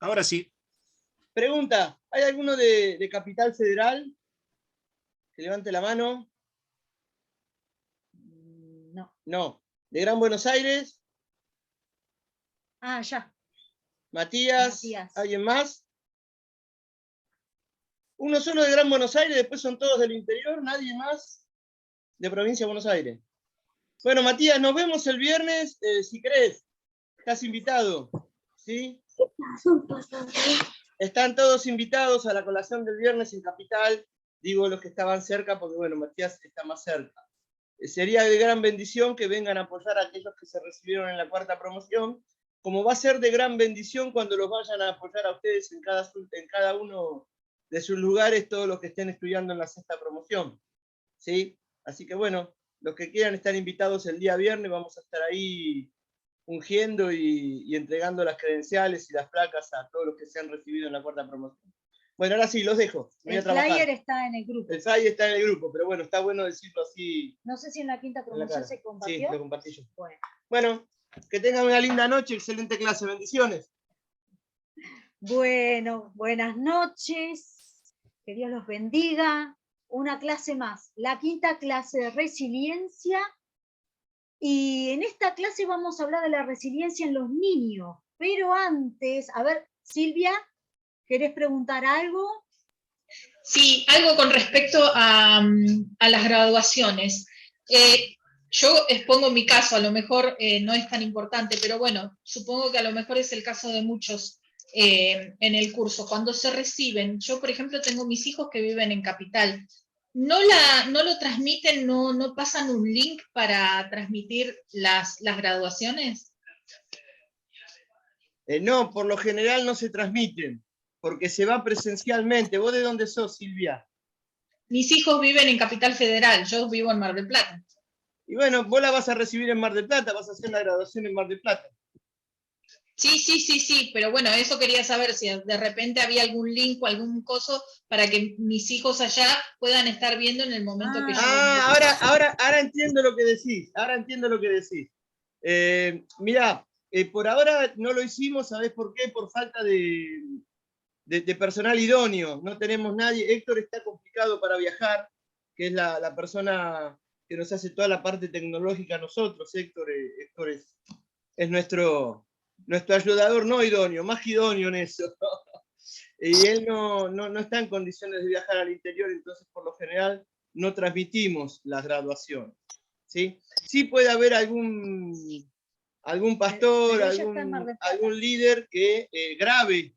Ahora sí. Pregunta, ¿hay alguno de Capital Federal? Que levante la mano. No. No. ¿De Gran Buenos Aires? Ah, ya. Matías. ¿Alguien más? Uno solo de Gran Buenos Aires, después son todos del interior, nadie más de Provincia de Buenos Aires. Bueno, Matías, nos vemos el viernes, si querés. Estás invitado, ¿sí? Están todos invitados a la colación del viernes en Capital. Digo los que estaban cerca, porque bueno, Matías está más cerca. Sería de gran bendición que vengan a apoyar a aquellos que se recibieron en la cuarta promoción, como va a ser de gran bendición cuando los vayan a apoyar a ustedes en cada uno de sus lugares, todos los que estén estudiando en la sexta promoción, ¿sí? Así que bueno, los que quieran estar invitados el día viernes, vamos a estar ahí ungiendo y entregando las credenciales y las placas a todos los que se han recibido en la cuarta promoción. Bueno, ahora sí, los dejo. El flyer está en el grupo. El flyer está en el grupo, pero bueno, está bueno decirlo así. No sé si en la quinta promoción se compartió. Sí, lo compartí yo. Bueno, que tengan una linda noche, excelente clase, bendiciones. Bueno, buenas noches, que Dios los bendiga. Una clase más, la quinta clase de resiliencia. Y en esta clase vamos a hablar de la resiliencia en los niños. Pero antes, a ver, Silvia, ¿querés preguntar algo? Sí, algo con respecto a las graduaciones. Yo expongo mi caso, a lo mejor no es tan importante, pero bueno, supongo que a lo mejor es el caso de muchos en el curso. Cuando se reciben, yo por ejemplo tengo mis hijos que viven en Capital, ¿no lo transmiten, no pasan un link para transmitir las graduaciones? No, por lo general no se transmiten, porque se va presencialmente. ¿Vos de dónde sos, Silvia? Mis hijos viven en Capital Federal, yo vivo en Mar del Plata. Y bueno, vos la vas a recibir en Mar del Plata, vas a hacer la graduación en Mar del Plata. Sí, pero bueno, eso quería saber, si de repente había algún link o algún coso para que mis hijos allá puedan estar viendo en el momento que yo... Ahora entiendo lo que decís, mirá, por ahora no lo hicimos, ¿sabés por qué? Por falta de personal idóneo, no tenemos nadie. Héctor está complicado para viajar, que es la persona que nos hace toda la parte tecnológica a nosotros. Héctor es nuestro ayudador no idóneo, más idóneo en eso. Y él no está en condiciones de viajar al interior, entonces por lo general no transmitimos las graduaciones. ¿Sí? Sí puede haber algún pastor, algún líder que grabe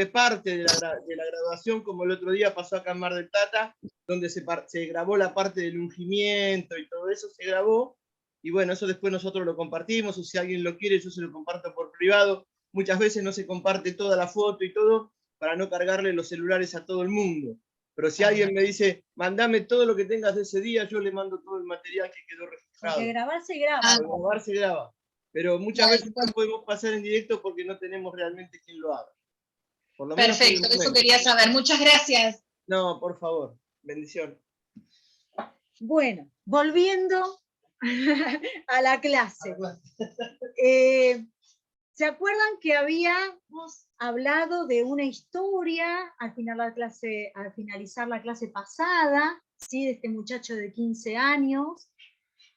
parte de la graduación, como el otro día pasó acá en Mar del Plata, donde se grabó la parte del ungimiento y todo eso se grabó, y bueno, eso después nosotros lo compartimos, o si alguien lo quiere, yo se lo comparto por privado. Muchas veces no se comparte toda la foto y todo, para no cargarle los celulares a todo el mundo. Pero si alguien me dice, mandame todo lo que tengas de ese día, yo le mando todo el material que quedó registrado. Porque grabar se graba. Grabar se graba. Pero muchas veces no podemos pasar en directo porque no tenemos realmente quien lo haga. Por lo menos perfecto, eso quería saber. Muchas gracias. No, por favor. Bendición. Bueno, volviendo a la clase. ¿Se acuerdan que habíamos hablado de una historia al finalizar la clase pasada, ¿sí? De este muchacho de 15 años,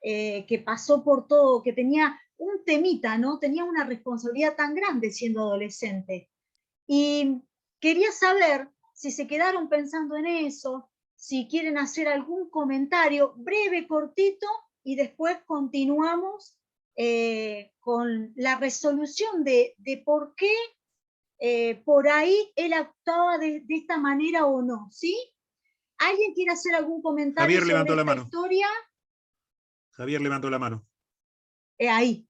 que pasó por todo, que tenía un temita, ¿no? Tenía una responsabilidad tan grande siendo adolescente. Y quería saber si se quedaron pensando en eso, si quieren hacer algún comentario breve, cortito, y después continuamos con la resolución de por qué por ahí él actuaba de esta manera o no, ¿sí? ¿Alguien quiere hacer algún comentario Javier levantó sobre la esta mano. historia? Javier levantó la mano. Ahí.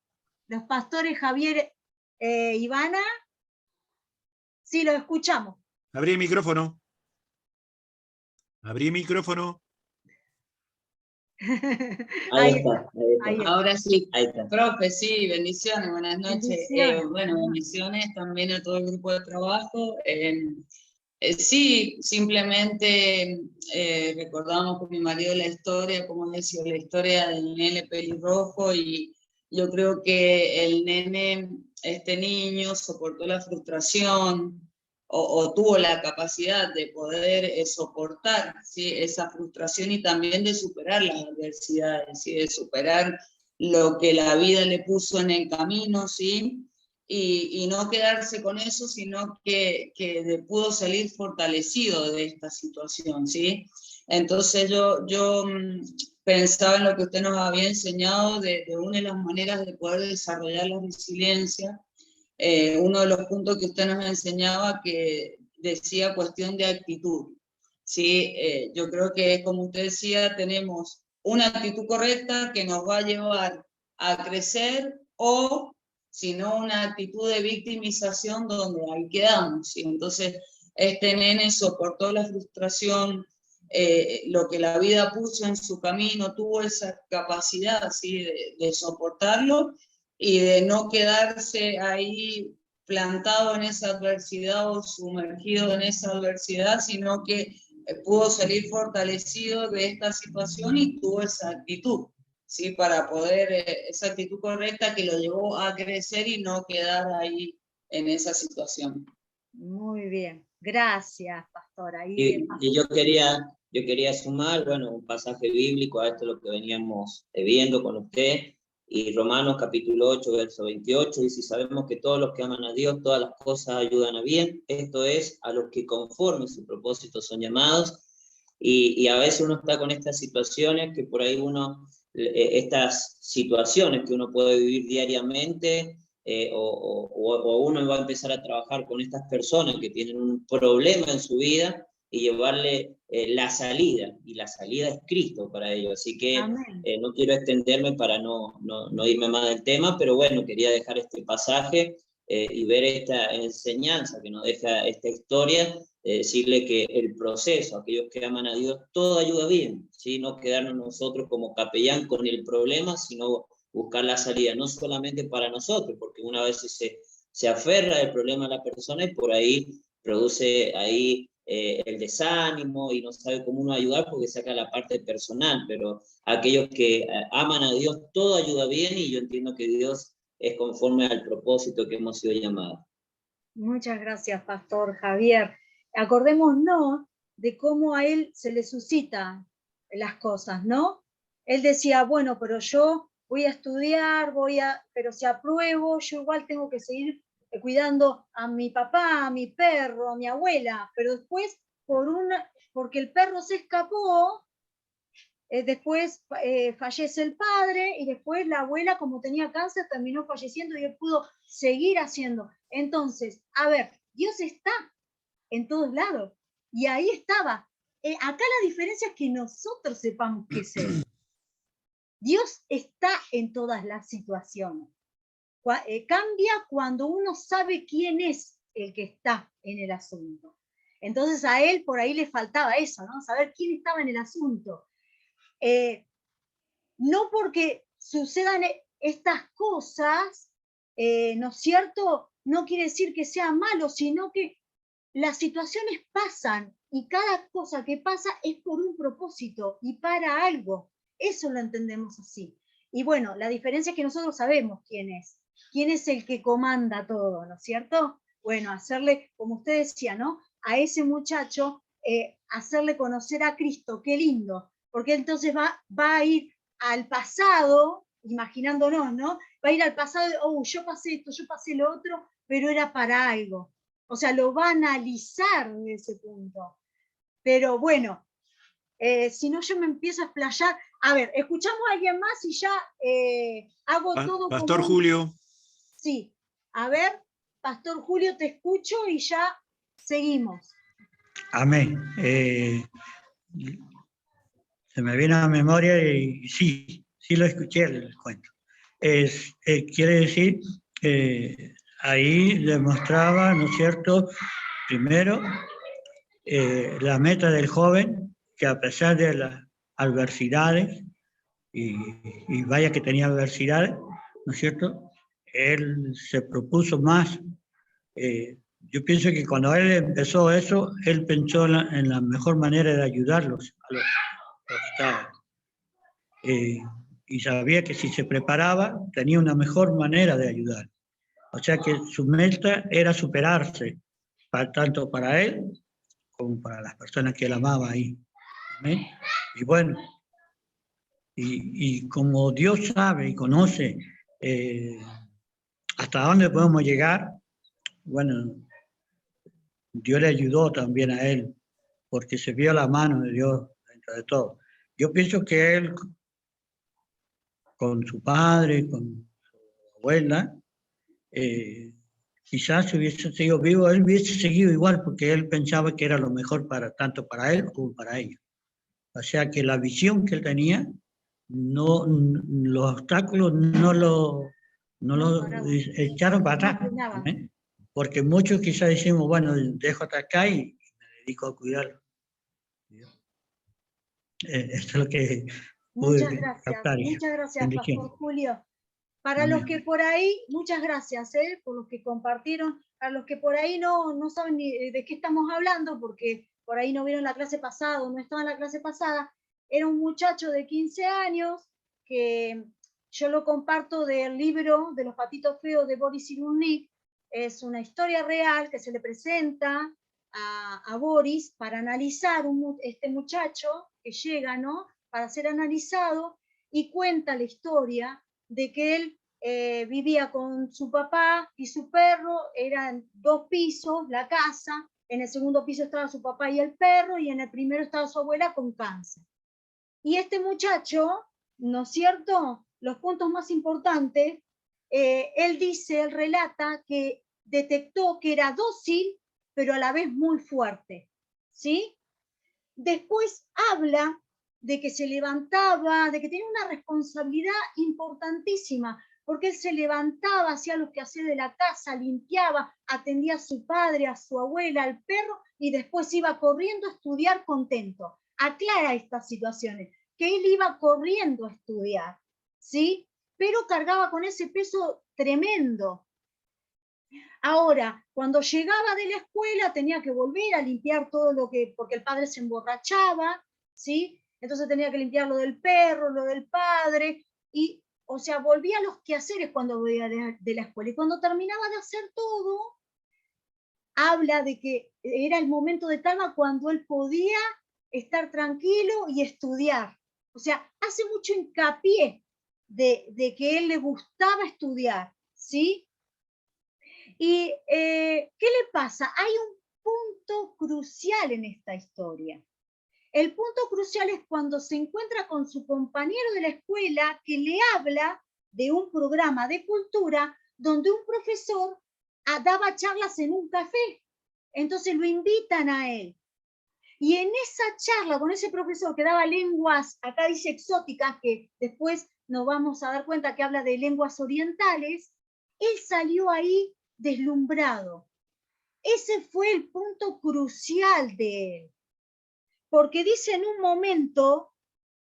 Los pastores Javier Ivana. Sí, lo escuchamos. Abrí el micrófono. Abrí el micrófono. Ahí está. Ahora sí. Ahí está. Profe, sí, bendiciones, buenas noches. Bendiciones. Bueno, bendiciones también a todo el grupo de trabajo. Sí, simplemente recordamos con mi marido la historia, como decía, la historia del nene pelirrojo y yo creo que el nene, este niño, soportó la frustración o tuvo la capacidad de poder soportar, ¿sí?, esa frustración y también de superar las adversidades, ¿sí?, de superar lo que la vida le puso en el camino, ¿sí?, y no quedarse con eso, sino que pudo salir fortalecido de esta situación, ¿sí? Entonces yo pensaba en lo que usted nos había enseñado de una de las maneras de poder desarrollar la resiliencia. Uno de los puntos que usted nos enseñaba que decía cuestión de actitud, ¿sí? Yo creo que, como usted decía, tenemos una actitud correcta que nos va a llevar a crecer, o si no, una actitud de victimización donde ahí quedamos, ¿sí? Entonces, este nene soportó la frustración, lo que la vida puso en su camino, tuvo esa capacidad, ¿sí?, de soportarlo y de no quedarse ahí plantado en esa adversidad o sumergido en esa adversidad, sino que pudo salir fortalecido de esta situación y tuvo esa actitud, ¿sí?, para poder, esa actitud correcta que lo llevó a crecer y no quedar ahí en esa situación. Muy bien, gracias, pastora. Y yo quería sumar, bueno, un pasaje bíblico a esto, lo que veníamos viendo con usted, y Romanos capítulo 8, verso 28, dice: sabemos que todos los que aman a Dios, todas las cosas ayudan a bien, esto es, a los que conforme su propósito son llamados. Y a veces uno está con estas situaciones que por ahí estas situaciones que uno puede vivir diariamente, o uno va a empezar a trabajar con estas personas que tienen un problema en su vida y llevarle la salida, y la salida es Cristo para ellos. Así que no quiero extenderme para no irme más del tema, pero bueno, quería dejar este pasaje y ver esta enseñanza que nos deja esta historia, decirle que el proceso, aquellos que aman a Dios, todo ayuda bien, ¿sí? No quedarnos nosotros como capellán con el problema, sino buscar la salida, no solamente para nosotros, porque una vez se aferra el problema a la persona y por ahí produce ahí el desánimo y no sabe cómo uno ayudar porque saca la parte personal, pero aquellos que aman a Dios, todo ayuda bien, y yo entiendo que Dios es conforme al propósito que hemos sido llamados. Muchas gracias, Pastor Javier. Acordémonos de cómo a él se le suscitan las cosas, ¿no? Él decía, bueno, pero yo voy a estudiar, pero si apruebo, yo igual tengo que seguir cuidando a mi papá, a mi perro, a mi abuela, pero después, porque el perro se escapó, después fallece el padre, y después la abuela, como tenía cáncer, terminó falleciendo y él pudo seguir haciendo. Entonces, a ver, Dios está en todos lados, y ahí estaba. Acá la diferencia es que nosotros sepamos qué es Él. Dios está en todas las situaciones. Cambia cuando uno sabe quién es el que está en el asunto. Entonces a él por ahí le faltaba eso, ¿no? Saber quién estaba en el asunto. No porque sucedan estas cosas, ¿no es cierto?, no quiere decir que sea malo, sino que las situaciones pasan, y cada cosa que pasa es por un propósito y para algo. Eso lo entendemos así. Y bueno, la diferencia es que nosotros sabemos quién es el que comanda todo, ¿no es cierto? Bueno, hacerle, como usted decía, ¿no?, a ese muchacho, hacerle conocer a Cristo, qué lindo, porque entonces va a ir al pasado, imaginándonos, ¿no? Va a ir al pasado, yo pasé esto, yo pasé lo otro, pero era para algo. O sea, lo va a analizar desde ese punto. Pero bueno, si no yo me empiezo a explayar. A ver, escuchamos a alguien más y ya hago todo. Pastor Julio. Sí, a ver, Pastor Julio, te escucho y ya seguimos. Amén. Se me viene a la memoria y sí lo escuché el cuento. Quiere decir, ahí demostraba, ¿no es cierto?, primero, la meta del joven, que a pesar de las adversidades, y vaya que tenía adversidades, ¿no es cierto?, él se propuso más. Yo pienso que cuando él empezó eso, él pensó en la mejor manera de ayudarlos a los que estaban. y sabía que si se preparaba tenía una mejor manera de ayudar. O sea que su meta era superarse, tanto para él como para las personas que él amaba ahí. ¿Amén? Y bueno, y como Dios sabe y conoce hasta dónde podemos llegar, bueno, Dios le ayudó también a él, porque se vio la mano de Dios dentro de todo. Yo pienso que él, con su padre, con su abuela, quizás si hubiese seguido vivo, él hubiese seguido igual, porque él pensaba que era lo mejor tanto para él como para ellos. O sea que la visión que él tenía, los obstáculos no lo echaron para atrás. ¿Eh? Porque muchos quizás decimos, bueno, dejo hasta acá y me dedico a cuidarlo. Esto es lo que Muchas pude gracias, captar. muchas gracias, Bendición. Pastor Julio. Para los que por ahí, muchas gracias por los que compartieron, para los que por ahí no saben ni de qué estamos hablando, porque por ahí no vieron la clase pasada o no estaban en la clase pasada, era un muchacho de 15 años que yo lo comparto del libro de Los Patitos Feos de Boris Cyrulnik. Es una historia real que se le presenta a Boris para analizar este muchacho que llega, ¿no? Para ser analizado, y cuenta la historia de que él vivía con su papá y su perro, eran 2 pisos la casa, en el segundo piso estaba su papá y el perro, y en el primero estaba su abuela con cáncer. Y este muchacho, ¿no es cierto? Los puntos más importantes, él relata que detectó que era dócil, pero a la vez muy fuerte, ¿sí? Después habla de que se levantaba, de que tenía una responsabilidad importantísima, porque él se levantaba, hacía los quehaceres de la casa, limpiaba, atendía a su padre, a su abuela, al perro, y después iba corriendo a estudiar contento. Aclara estas situaciones, que él iba corriendo a estudiar, ¿sí? Pero cargaba con ese peso tremendo. Ahora, cuando llegaba de la escuela tenía que volver a limpiar todo porque el padre se emborrachaba, ¿sí? Entonces tenía que limpiar lo del perro, lo del padre, y, o sea, volvía a los quehaceres cuando volvía de la escuela. Y cuando terminaba de hacer todo, habla de que era el momento de calma cuando él podía estar tranquilo y estudiar. O sea, hace mucho hincapié de que él le gustaba estudiar, ¿sí? ¿Y qué le pasa? Hay un punto crucial en esta historia. El punto crucial es cuando se encuentra con su compañero de la escuela que le habla de un programa de cultura donde un profesor daba charlas en un café. Entonces lo invitan a él. Y en esa charla con ese profesor que daba lenguas, acá dice exóticas, que después nos vamos a dar cuenta que habla de lenguas orientales, él salió ahí deslumbrado. Ese fue el punto crucial de él. Porque dice en un momento,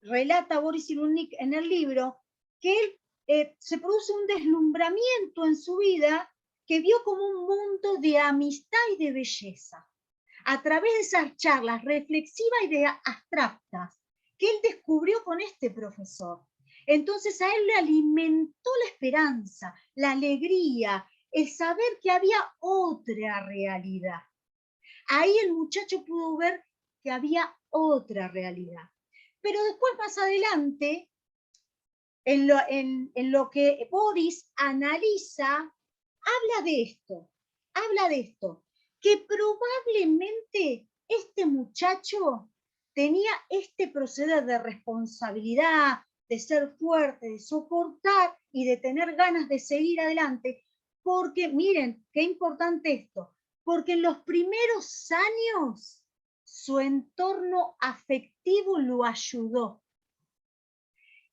relata Boris Cyrulnik en el libro, que él se produce un deslumbramiento en su vida que vio como un mundo de amistad y de belleza. A través de esas charlas reflexivas y de abstractas que él descubrió con este profesor. Entonces a él le alimentó la esperanza, la alegría, el saber que había otra realidad. Ahí el muchacho pudo ver que había otra realidad. Pero después, más adelante, en lo que Boris analiza, habla de esto, que probablemente este muchacho tenía este proceder de responsabilidad, de ser fuerte, de soportar y de tener ganas de seguir adelante, porque miren, qué importante esto, porque en los primeros años su entorno afectivo lo ayudó.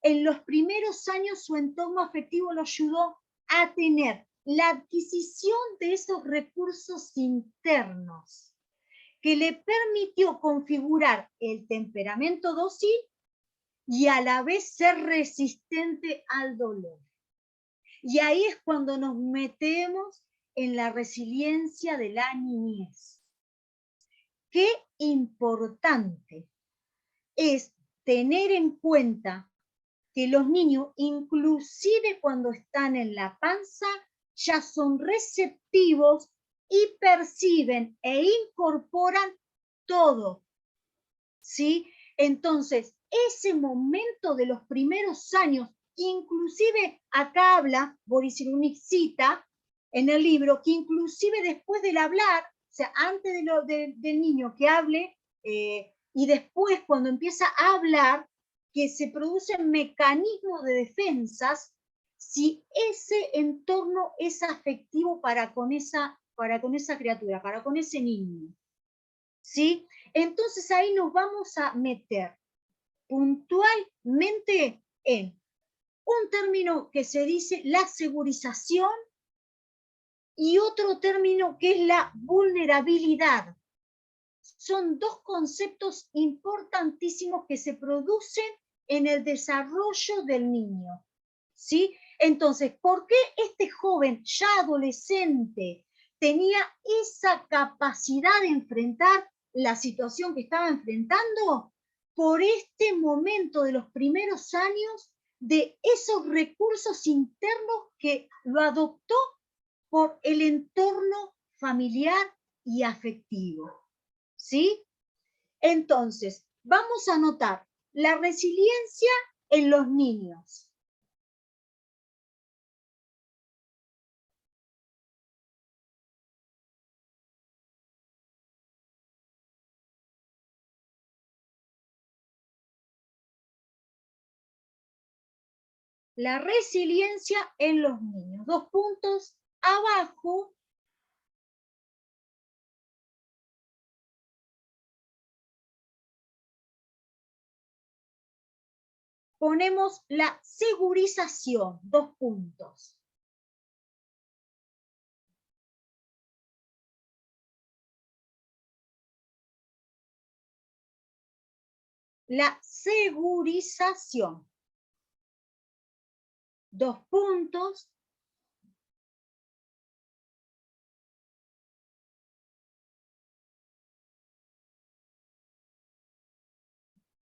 En los primeros años su entorno afectivo lo ayudó a tener la adquisición de esos recursos internos que le permitió configurar el temperamento dócil y a la vez ser resistente al dolor. Y ahí es cuando nos metemos en la resiliencia de la niñez. Qué importante es tener en cuenta que los niños, inclusive cuando están en la panza, ya son receptivos y perciben e incorporan todo, ¿sí? Entonces, ese momento de los primeros años, inclusive acá habla, Boris Cyrulnik cita en el libro, que inclusive después del hablar, o sea, antes del niño que hable, y después cuando empieza a hablar, que se producen mecanismos de defensas, si ese entorno es afectivo para con esa criatura, para con ese niño. ¿Sí? Entonces ahí nos vamos a meter puntualmente en un término que se dice la segurización y otro término que es la vulnerabilidad. Son dos conceptos importantísimos que se producen en el desarrollo del niño. ¿Sí? Entonces, ¿por qué este joven ya adolescente tenía esa capacidad de enfrentar la situación que estaba enfrentando? Por este momento de los primeros años de esos recursos internos que lo adoptó por el entorno familiar y afectivo. ¿Sí? Entonces, vamos a notar la resiliencia en los niños. La resiliencia en los niños. 2 puntos abajo. Ponemos la segurización. 2 puntos. La segurización. 2 puntos.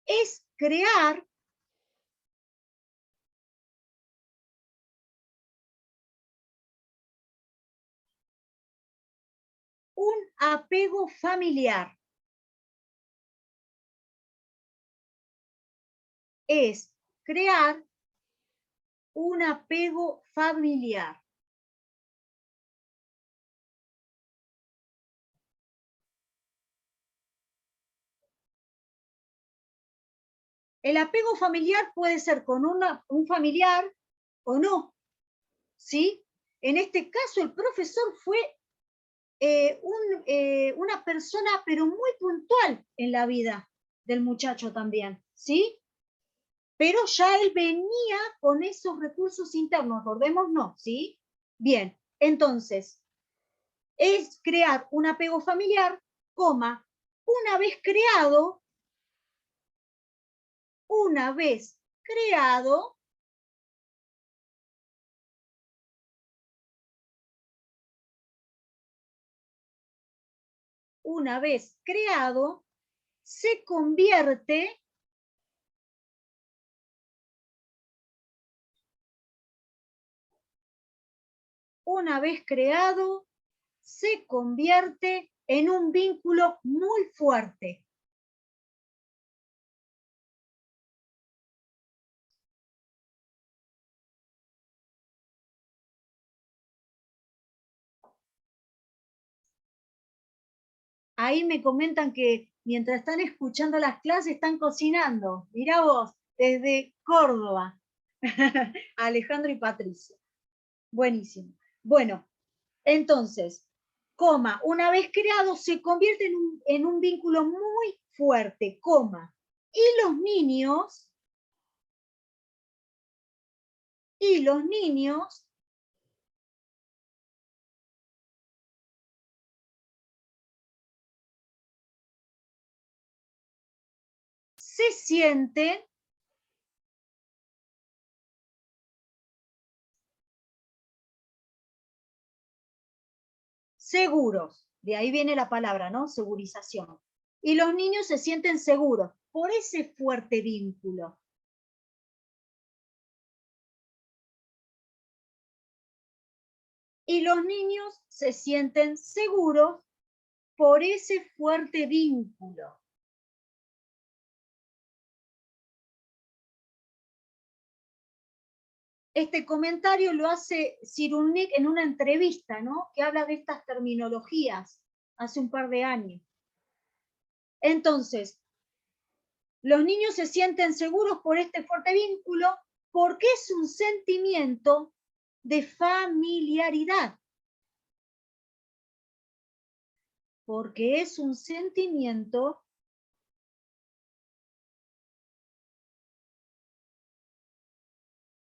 Es crear un apego familiar. Es crear un apego familiar. El apego familiar puede ser con un familiar o no, ¿sí? En este caso, el profesor fue una persona, pero muy puntual en la vida del muchacho también, ¿sí? Pero ya él venía con esos recursos internos, acordémonos, ¿sí? Bien, entonces, es crear un apego familiar, coma, una vez creado, una vez creado, se convierte en un vínculo muy fuerte. Ahí me comentan que mientras están escuchando las clases están cocinando. Mirá vos, desde Córdoba. Alejandro y Patricia. Buenísimo. Bueno, entonces, coma, una vez creado se convierte en un vínculo muy fuerte, coma. Y los niños se sienten seguros. De ahí viene la palabra, ¿no? Segurización. Y los niños se sienten seguros por ese fuerte vínculo. y los niños se sienten seguros por ese fuerte vínculo. Este comentario lo hace Cyrulnik en una entrevista, ¿no? Que habla de estas terminologías hace un par de años. Entonces, los niños se sienten seguros por este fuerte vínculo porque es un sentimiento de familiaridad. Porque es un sentimiento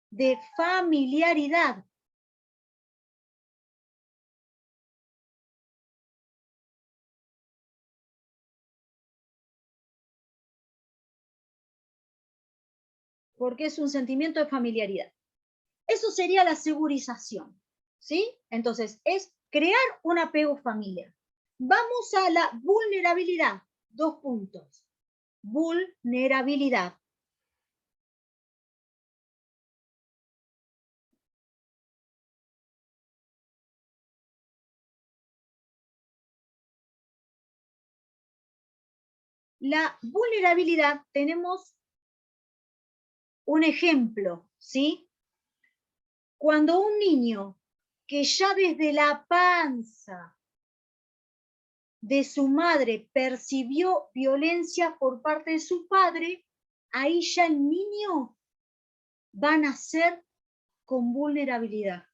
de familiaridad. Porque es un sentimiento de familiaridad. Eso sería la segurización, ¿sí? Entonces, es crear un apego familiar. Vamos a la vulnerabilidad. 2 puntos. Vulnerabilidad. La vulnerabilidad, tenemos un ejemplo, ¿sí? Cuando un niño que ya desde la panza de su madre percibió violencia por parte de su padre, ahí ya el niño va a nacer con vulnerabilidad.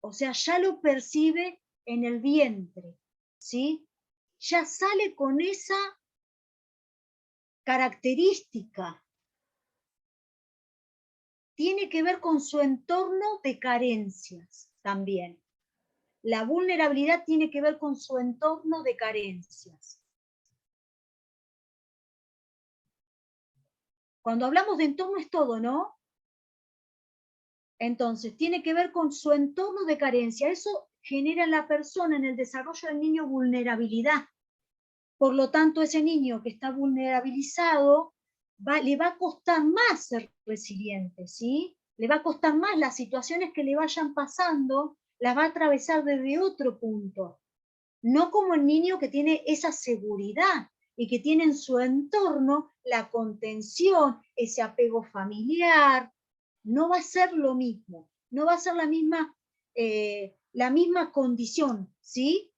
O sea, ya lo percibe en el vientre, ¿sí? Ya sale con esa característica. Tiene que ver con su entorno de carencias también. La vulnerabilidad tiene que ver con su entorno de carencias. Cuando hablamos de entorno es todo, ¿no? Entonces, tiene que ver con su entorno de carencia. Eso genera en la persona, en el desarrollo del niño, vulnerabilidad. Por lo tanto, ese niño que está vulnerabilizado, le va a costar más ser resiliente, ¿sí? Le va a costar más las situaciones que le vayan pasando, las va a atravesar desde otro punto. No como el niño que tiene esa seguridad y que tiene en su entorno la contención, ese apego familiar. No va a ser lo mismo, no va a ser la misma condición, ¿sí?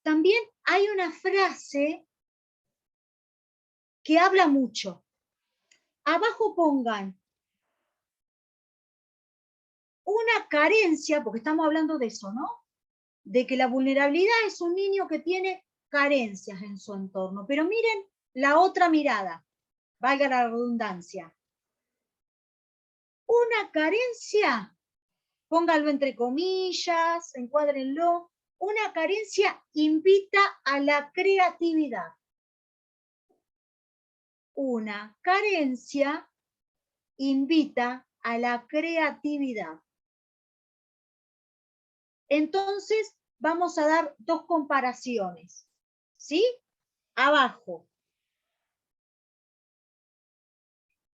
También hay una frase que habla mucho. Abajo pongan una carencia, porque estamos hablando de eso, ¿no? De que la vulnerabilidad es un niño que tiene carencias en su entorno. Pero miren la otra mirada, valga la redundancia. Una carencia, pónganlo entre comillas, encuádrenlo, una carencia invita a la creatividad. Una carencia invita a la creatividad. Entonces, vamos a dar 2 comparaciones, ¿sí? Abajo.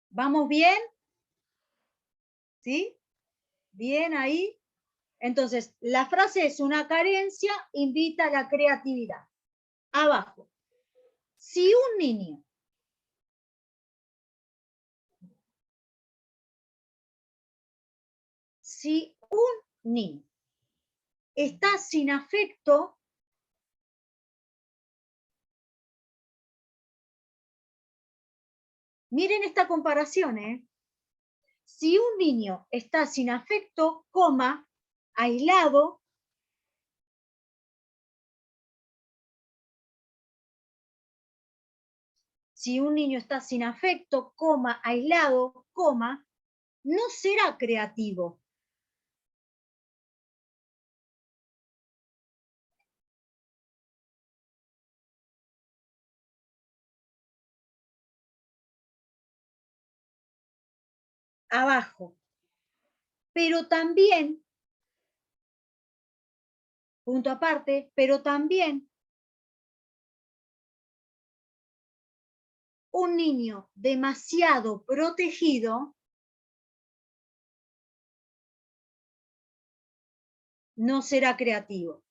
¿Vamos bien? ¿Sí? ¿Bien ahí? Entonces, la frase es: una carencia invita a la creatividad. Abajo. Si un niño está sin afecto, miren esta comparación, ¿eh? Si un niño está sin afecto, coma, aislado, si un niño está sin afecto, coma, aislado, coma, no será creativo. Abajo. Pero también, punto aparte, pero también un niño demasiado protegido no será creativo.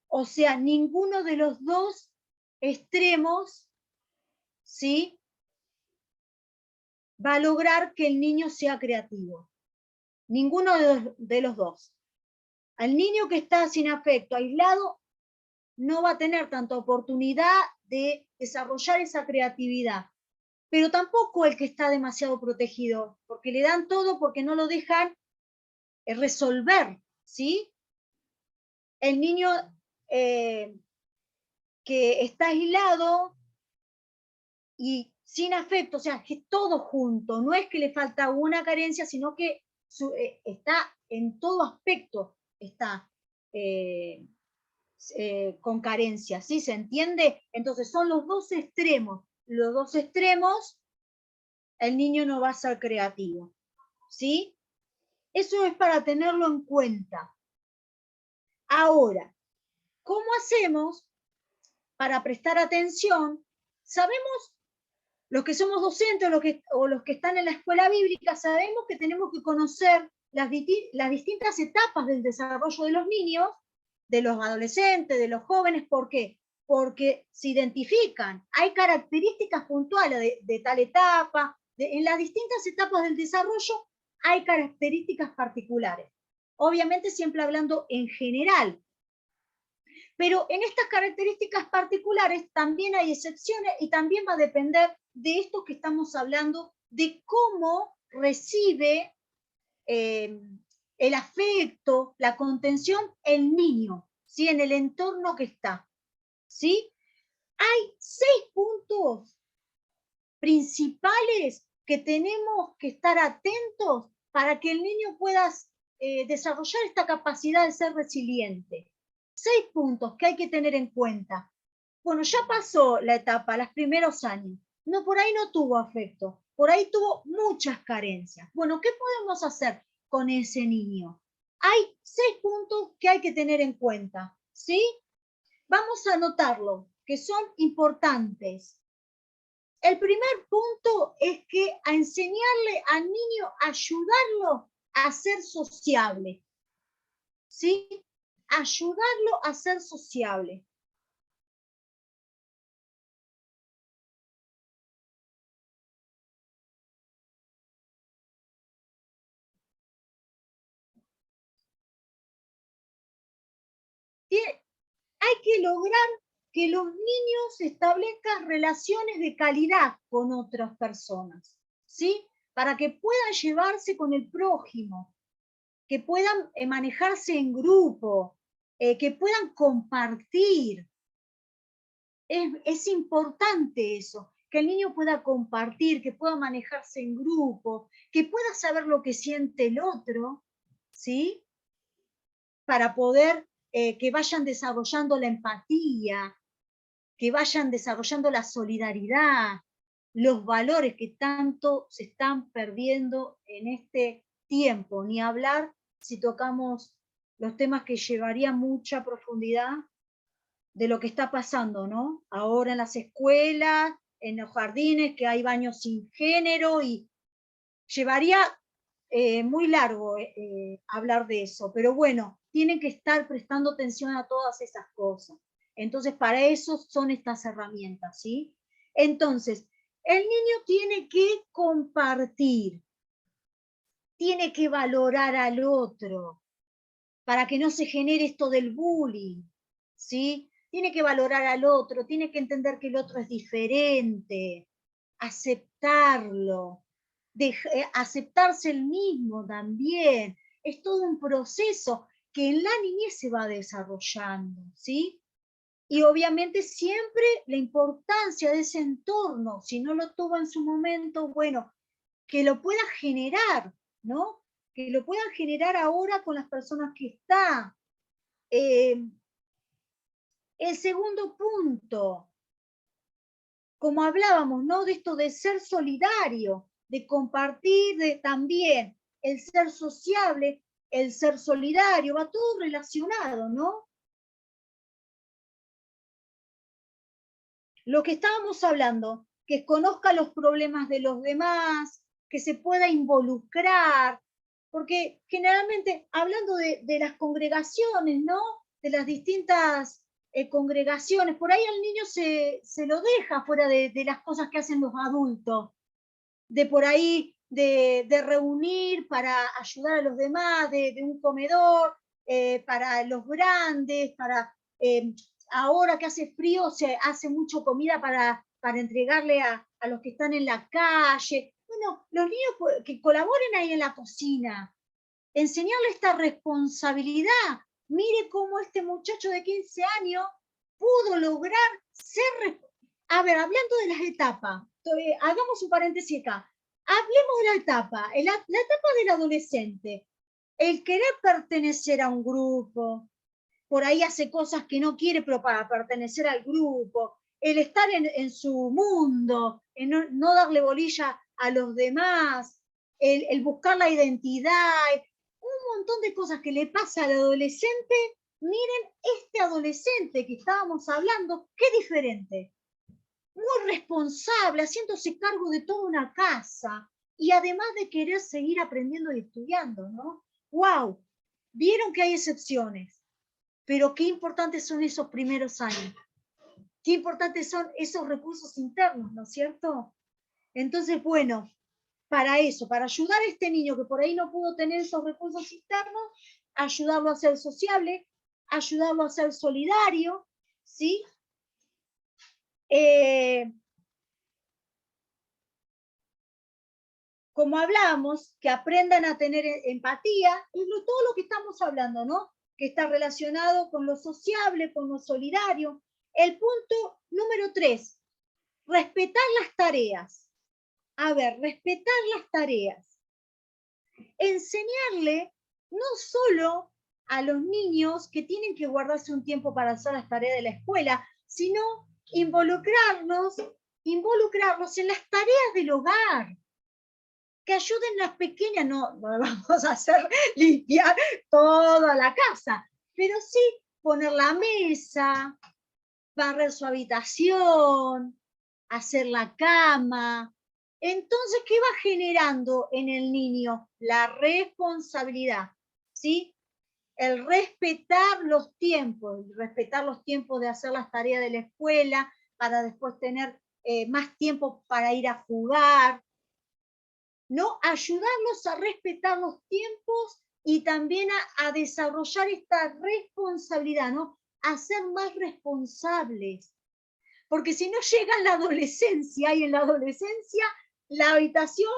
O sea, ninguno de los dos extremos, ¿sí?, va a lograr que el niño sea creativo. Ninguno de los dos. Al niño que está sin afecto, aislado, no va a tener tanta oportunidad de desarrollar esa creatividad. Pero tampoco el que está demasiado protegido, porque le dan todo, porque no lo dejan resolver, ¿sí? El niño que está aislado y sin afecto, o sea, que todo junto, no es que le falta una carencia, sino que está en todo aspecto, está con carencia, ¿sí? ¿Se entiende? Entonces son los dos extremos. Los dos extremos, el niño no va a ser creativo, ¿sí? Eso es para tenerlo en cuenta. Ahora, ¿cómo hacemos para prestar atención? Sabemos, los que somos docentes o los que están en la escuela bíblica, sabemos que tenemos que conocer las distintas etapas del desarrollo de los niños, de los adolescentes, de los jóvenes. ¿Por qué? Porque se identifican, hay características puntuales de tal etapa, en las distintas etapas del desarrollo hay características particulares. Obviamente siempre hablando en general. Pero en estas características particulares también hay excepciones y también va a depender de esto que estamos hablando, de cómo recibe el afecto, la contención, el niño, ¿sí?, en el entorno que está, ¿sí? Hay 6 puntos principales que tenemos que estar atentos para que el niño pueda desarrollar esta capacidad de ser resiliente. 6 puntos que hay que tener en cuenta. Bueno, ya pasó la etapa, los primeros años. No, por ahí no tuvo afecto, por ahí tuvo muchas carencias. Bueno, ¿qué podemos hacer con ese niño? Hay 6 puntos que hay que tener en cuenta, ¿sí? Vamos a anotarlo, que son importantes. El primer punto es que a enseñarle al niño, ayudarlo a ser sociable, ¿sí? Ayudarlo a ser sociable. Hay que lograr que los niños establezcan relaciones de calidad con otras personas, ¿sí? Para que puedan llevarse con el prójimo, que puedan manejarse en grupo, que puedan compartir. Es importante eso, que el niño pueda compartir, que pueda manejarse en grupo, que pueda saber lo que siente el otro, ¿sí? Para poder que vayan desarrollando la empatía, que vayan desarrollando la solidaridad, los valores que tanto se están perdiendo en este tiempo. Ni hablar si tocamos los temas que llevarían mucha profundidad de lo que está pasando, ¿no? Ahora en las escuelas, en los jardines, que hay baños sin género, y llevaría muy largo hablar de eso, pero bueno, tienen que estar prestando atención a todas esas cosas. Entonces, para eso son estas herramientas, ¿sí? Entonces, el niño tiene que compartir, tiene que valorar al otro, para que no se genere esto del bullying, ¿sí? Tiene que valorar al otro, tiene que entender que el otro es diferente, aceptarlo, aceptarse el mismo también. Es todo un proceso que en la niñez se va desarrollando, ¿sí? Y obviamente siempre la importancia de ese entorno, si no lo tuvo en su momento, bueno, que lo pueda generar, ¿no? Que lo puedan generar ahora con las personas que está. El segundo punto, como hablábamos, ¿no? De esto de ser solidario, de compartir, de también el ser sociable, el ser solidario, va todo relacionado, ¿no? Lo que estábamos hablando, que conozca los problemas de los demás, que se pueda involucrar, porque generalmente, hablando de las congregaciones, ¿no? De las distintas congregaciones, por ahí al niño se lo deja fuera de las cosas que hacen los adultos, de por ahí de reunir para ayudar a los demás, de un comedor, para los grandes, para ahora que hace frío se hace mucho comida para entregarle a los que están en la calle. Bueno, los niños que colaboren ahí en la cocina, enseñarle esta responsabilidad. Mire cómo este muchacho de 15 años pudo lograr ser... A ver, hablando de las etapas, hagamos un paréntesis acá. Hablemos de la etapa del adolescente. El querer pertenecer a un grupo, por ahí hace cosas que no quiere, pero para pertenecer al grupo, el estar en su mundo, en no darle bolilla a los demás, el buscar la identidad, un montón de cosas que le pasa al adolescente. Miren, este adolescente que estábamos hablando, qué diferente. Muy responsable, haciéndose cargo de toda una casa, y además de querer seguir aprendiendo y estudiando, ¿no? ¡Wow! Vieron que hay excepciones, pero qué importantes son esos primeros años. Qué importantes son esos recursos internos, ¿no es cierto? Entonces, bueno, para eso, para ayudar a este niño que por ahí no pudo tener esos recursos internos, ayudarlo a ser sociable, ayudarlo a ser solidario, ¿sí? Como hablábamos, que aprendan a tener empatía, es todo lo que estamos hablando, ¿no? Que está relacionado con lo sociable, con lo solidario. El punto número 3, respetar las tareas. A ver, respetar las tareas. Enseñarle no solo a los niños que tienen que guardarse un tiempo para hacer las tareas de la escuela, sino involucrarlos en las tareas del hogar, que ayuden las pequeñas, no vamos a hacer limpiar toda la casa, pero sí poner la mesa, barrer su habitación, hacer la cama. Entonces, ¿qué va generando en el niño? La responsabilidad, ¿sí? El respetar los tiempos de hacer las tareas de la escuela, para después tener más tiempo para ir a jugar, ¿no? Ayudarlos a respetar los tiempos y también a desarrollar esta responsabilidad, ¿no? A ser más responsables. Porque si no llega la adolescencia, y en la adolescencia la habitación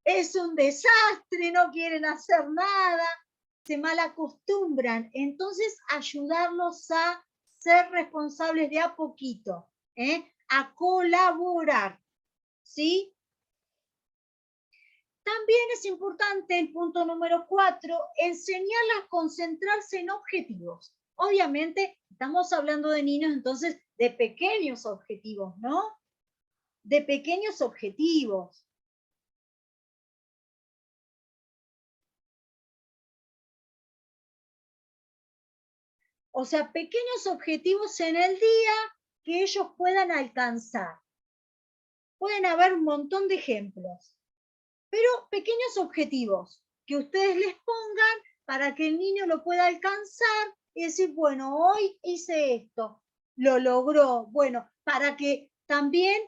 es un desastre, no quieren hacer nada, se malacostumbran. Entonces, ayudarlos a ser responsables de a poquito, a colaborar, ¿sí? También es importante, el punto número 4, enseñarlas a concentrarse en objetivos. Obviamente, estamos hablando de niños, entonces, de pequeños objetivos, ¿no? De pequeños objetivos. O sea, pequeños objetivos en el día que ellos puedan alcanzar. Pueden haber un montón de ejemplos, pero pequeños objetivos que ustedes les pongan para que el niño lo pueda alcanzar y decir, bueno, hoy hice esto, lo logró. Bueno, para que también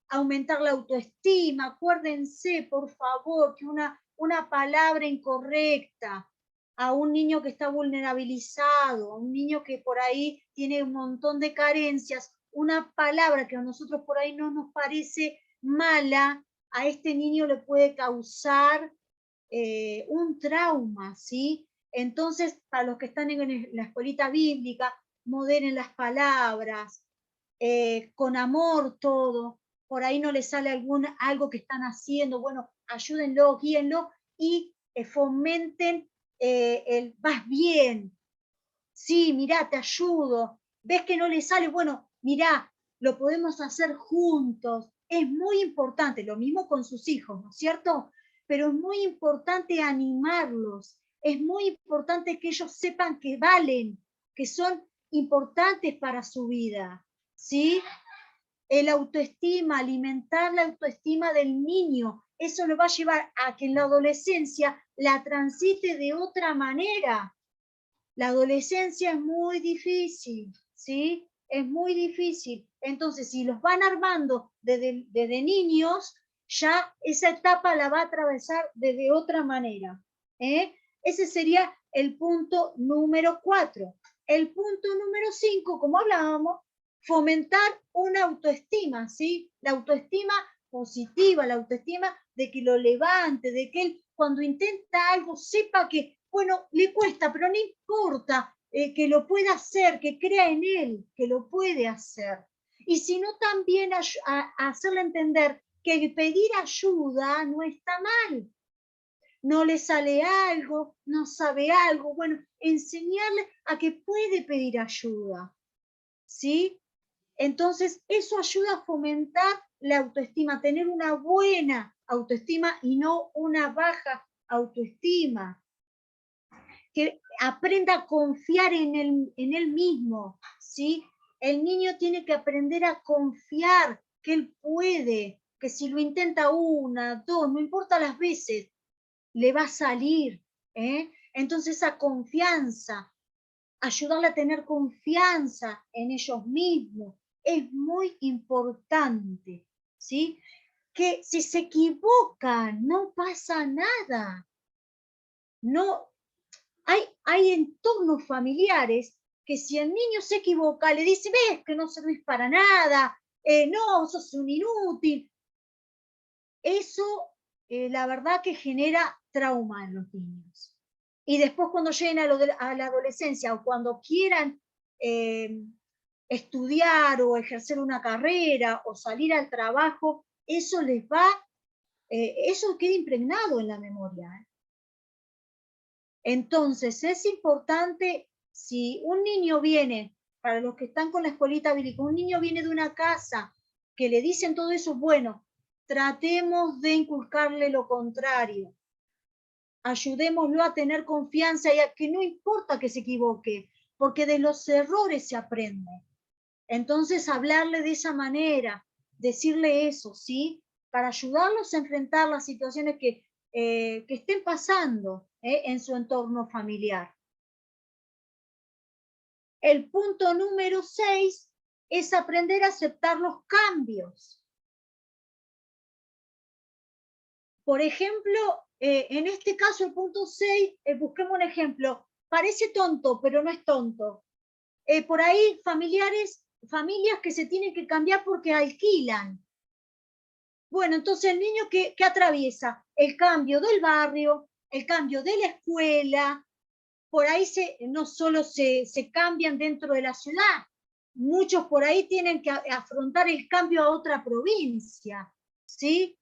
aumentar la autoestima. Acuérdense, por favor, que una palabra incorrecta a un niño que está vulnerabilizado, a un niño que por ahí tiene un montón de carencias, una palabra que a nosotros por ahí no nos parece mala, a este niño le puede causar un trauma, ¿sí? Entonces, para los que están en la escuelita bíblica, moderen las palabras, con amor todo. Por ahí no les sale algo que están haciendo, bueno, ayúdenlo, guíenlo y fomenten el vas bien. Sí, mirá, te ayudo. ¿Ves que no le sale? Bueno, mirá, lo podemos hacer juntos. Es muy importante, lo mismo con sus hijos, ¿no es cierto? Pero es muy importante animarlos. Es muy importante que ellos sepan que valen, que son importantes para su vida, ¿sí? El autoestima, alimentar la autoestima del niño, eso lo va a llevar a que en la adolescencia la transite de otra manera. La adolescencia es muy difícil, ¿sí? Es muy difícil. Entonces, si los van armando desde niños, ya esa etapa la va a atravesar de otra manera. Ese sería el punto número 4. El punto número 5, como hablábamos, fomentar una autoestima, ¿sí? La autoestima positiva, la autoestima de que lo levante, de que él cuando intenta algo sepa que, bueno, le cuesta, pero no importa, que lo pueda hacer, que crea en él, que lo puede hacer. Y si no, también hacerle entender que pedir ayuda no está mal. No le sale algo, no sabe algo, bueno, enseñarle a que puede pedir ayuda, ¿sí? Entonces, eso ayuda a fomentar la autoestima, tener una buena autoestima y no una baja autoestima. Que aprenda a confiar en él mismo, ¿sí? El niño tiene que aprender a confiar que él puede, que si lo intenta 1, 2, no importa las veces, le va a salir. Entonces esa confianza, ayudarle a tener confianza en ellos mismos, es muy importante, ¿sí? Que si se equivocan, no pasa nada. No, hay entornos familiares que si el niño se equivoca, le dice, ves que no servís para nada, no, sos un inútil. Eso, la verdad que genera trauma en los niños. Y después cuando lleguen a la adolescencia o cuando quieran estudiar o ejercer una carrera o salir al trabajo, eso les va, eso queda impregnado en la memoria. Entonces es importante, si un niño viene, para los que están con la escuelita bíblica, un niño viene de una casa que le dicen todo eso, bueno, tratemos de inculcarle lo contrario. Ayudémoslo a tener confianza y a que no importa que se equivoque, porque de los errores se aprende. Entonces, hablarle de esa manera, decirle eso, ¿sí? Para ayudarlos a enfrentar las situaciones que estén pasando en su entorno familiar. El punto número 6 es aprender a aceptar los cambios. Por ejemplo, en este caso, el punto 6, busquemos un ejemplo. Parece tonto, pero no es tonto. Por ahí, familias que se tienen que cambiar porque alquilan. Bueno, entonces el niño que atraviesa el cambio del barrio, el cambio de la escuela, por ahí no solo se cambian dentro de la ciudad, muchos por ahí tienen que afrontar el cambio a otra provincia, ¿sí?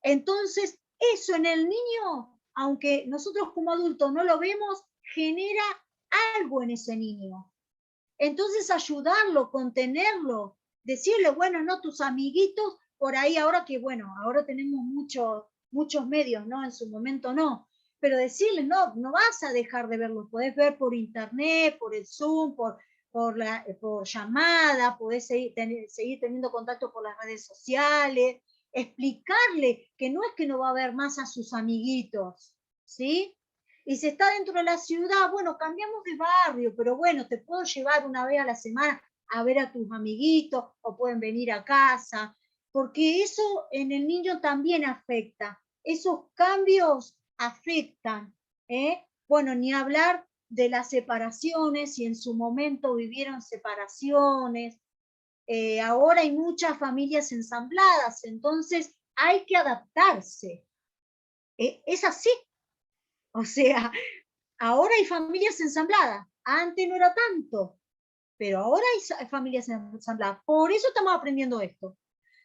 Entonces, eso en el niño, aunque nosotros como adultos no lo vemos, genera algo en ese niño. Entonces, ayudarlo, contenerlo, decirle, bueno, no, tus amiguitos, por ahí ahora que, bueno, ahora tenemos muchos medios, ¿no? En su momento no, pero decirle, no vas a dejar de verlo, podés ver por internet, por el Zoom, por llamada, podés seguir teniendo contacto por las redes sociales, explicarle que no es que no va a ver más a sus amiguitos, ¿sí? Y si está dentro de la ciudad, bueno, cambiamos de barrio, pero bueno, te puedo llevar una vez a la semana a ver a tus amiguitos o pueden venir a casa, porque eso en el niño también afecta. Esos cambios afectan. Bueno, ni hablar de las separaciones, si en su momento vivieron separaciones. Ahora hay muchas familias ensambladas, entonces hay que adaptarse. Es así. O sea, ahora hay familias ensambladas. Antes no era tanto, pero ahora hay familias ensambladas. Por eso estamos aprendiendo esto.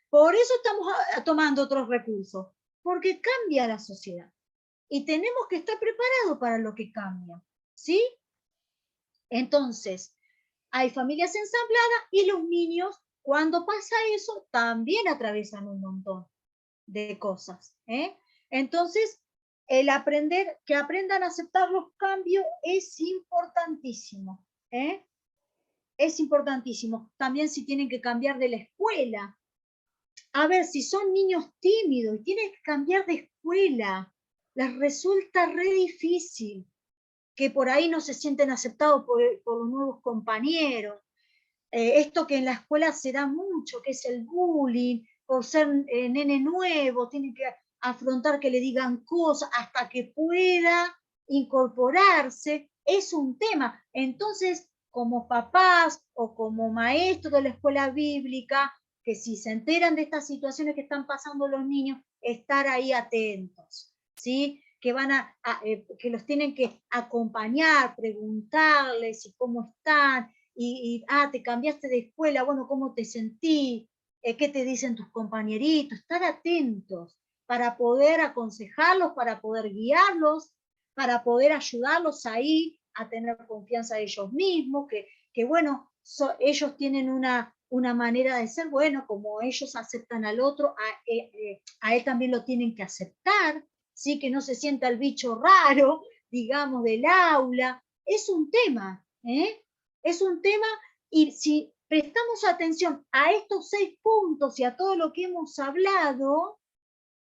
Por eso estamos tomando otros recursos. Porque cambia la sociedad. Y tenemos que estar preparados para lo que cambia. ¿Sí? Entonces, hay familias ensambladas y los niños, cuando pasa eso, también atraviesan un montón de cosas. Entonces, el aprender, que aprendan a aceptar los cambios es importantísimo. Es importantísimo. También si tienen que cambiar de la escuela. a ver, si son niños tímidos y tienen que cambiar de escuela, les resulta re difícil, que por ahí no se sienten aceptados por los nuevos compañeros. Esto que en la escuela se da mucho, que es el bullying, por ser nene nuevo, tiene que afrontar que le digan cosas hasta que pueda incorporarse, es un tema. Entonces, como papás o como maestros de la escuela bíblica, que si se enteran de estas situaciones que están pasando los niños, estar ahí atentos, ¿sí? Que que los tienen que acompañar, preguntarles y cómo están, te cambiaste de escuela, bueno, ¿cómo te sentí? ¿Qué te dicen tus compañeritos? Estar atentos para poder aconsejarlos, para poder guiarlos, para poder ayudarlos ahí a tener confianza en ellos mismos, que bueno, ellos tienen una manera de ser, bueno, como ellos aceptan al otro, a él también lo tienen que aceptar, ¿sí? Que no se sienta el bicho raro, digamos, del aula. Es un tema, ¿eh? Es un tema, y si prestamos atención a estos 6 puntos y a todo lo que hemos hablado,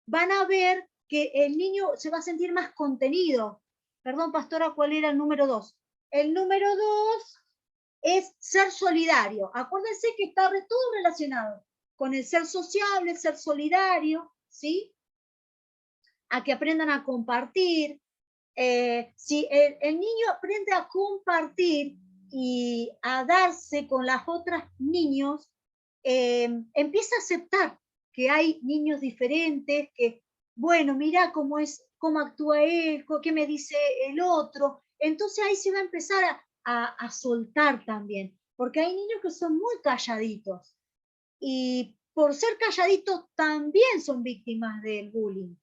van a ver que el niño se va a sentir más contenido. Perdón, pastora, ¿cuál era el número 2? El número 2 es ser solidario. Acuérdense que está todo relacionado con el ser sociable, el ser solidario, ¿sí? A que aprendan a compartir. Si el niño aprende a compartir y a darse con las otras niños, empieza a aceptar que hay niños diferentes, que, bueno, mira cómo actúa él, qué me dice el otro. Entonces ahí se va a empezar a soltar también, porque hay niños que son muy calladitos, y por ser calladitos también son víctimas del bullying.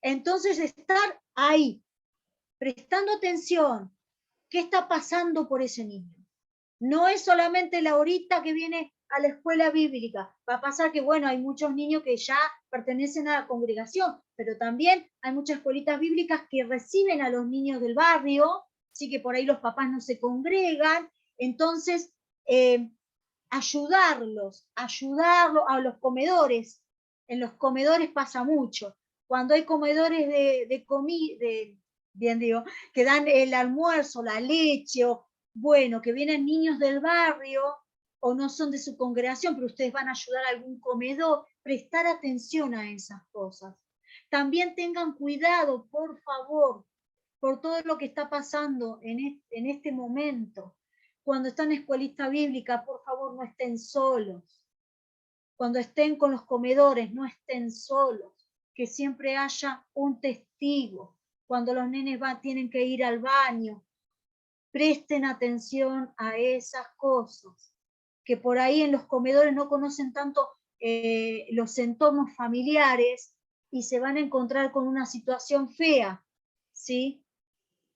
Entonces estar ahí, prestando atención, ¿qué está pasando por ese niño? No es solamente la horita que viene a la escuela bíblica, va a pasar que, bueno, hay muchos niños que ya pertenecen a la congregación, pero también hay muchas escuelitas bíblicas que reciben a los niños del barrio, sí, que por ahí los papás no se congregan. Entonces, ayudarlos a los comedores. En los comedores pasa mucho. Cuando hay comedores bien digo, que dan el almuerzo, la leche, o bueno, que vienen niños del barrio o no son de su congregación, pero ustedes van a ayudar a algún comedor, prestar atención a esas cosas. También tengan cuidado, por favor, por todo lo que está pasando en este momento. Cuando están en escuelita bíblica, por favor, no estén solos. Cuando estén con los comedores, no estén solos. Que siempre haya un testigo. Cuando los nenes tienen que ir al baño, presten atención a esas cosas. Que por ahí en los comedores no conocen tanto los entornos familiares y se van a encontrar con una situación fea, ¿sí?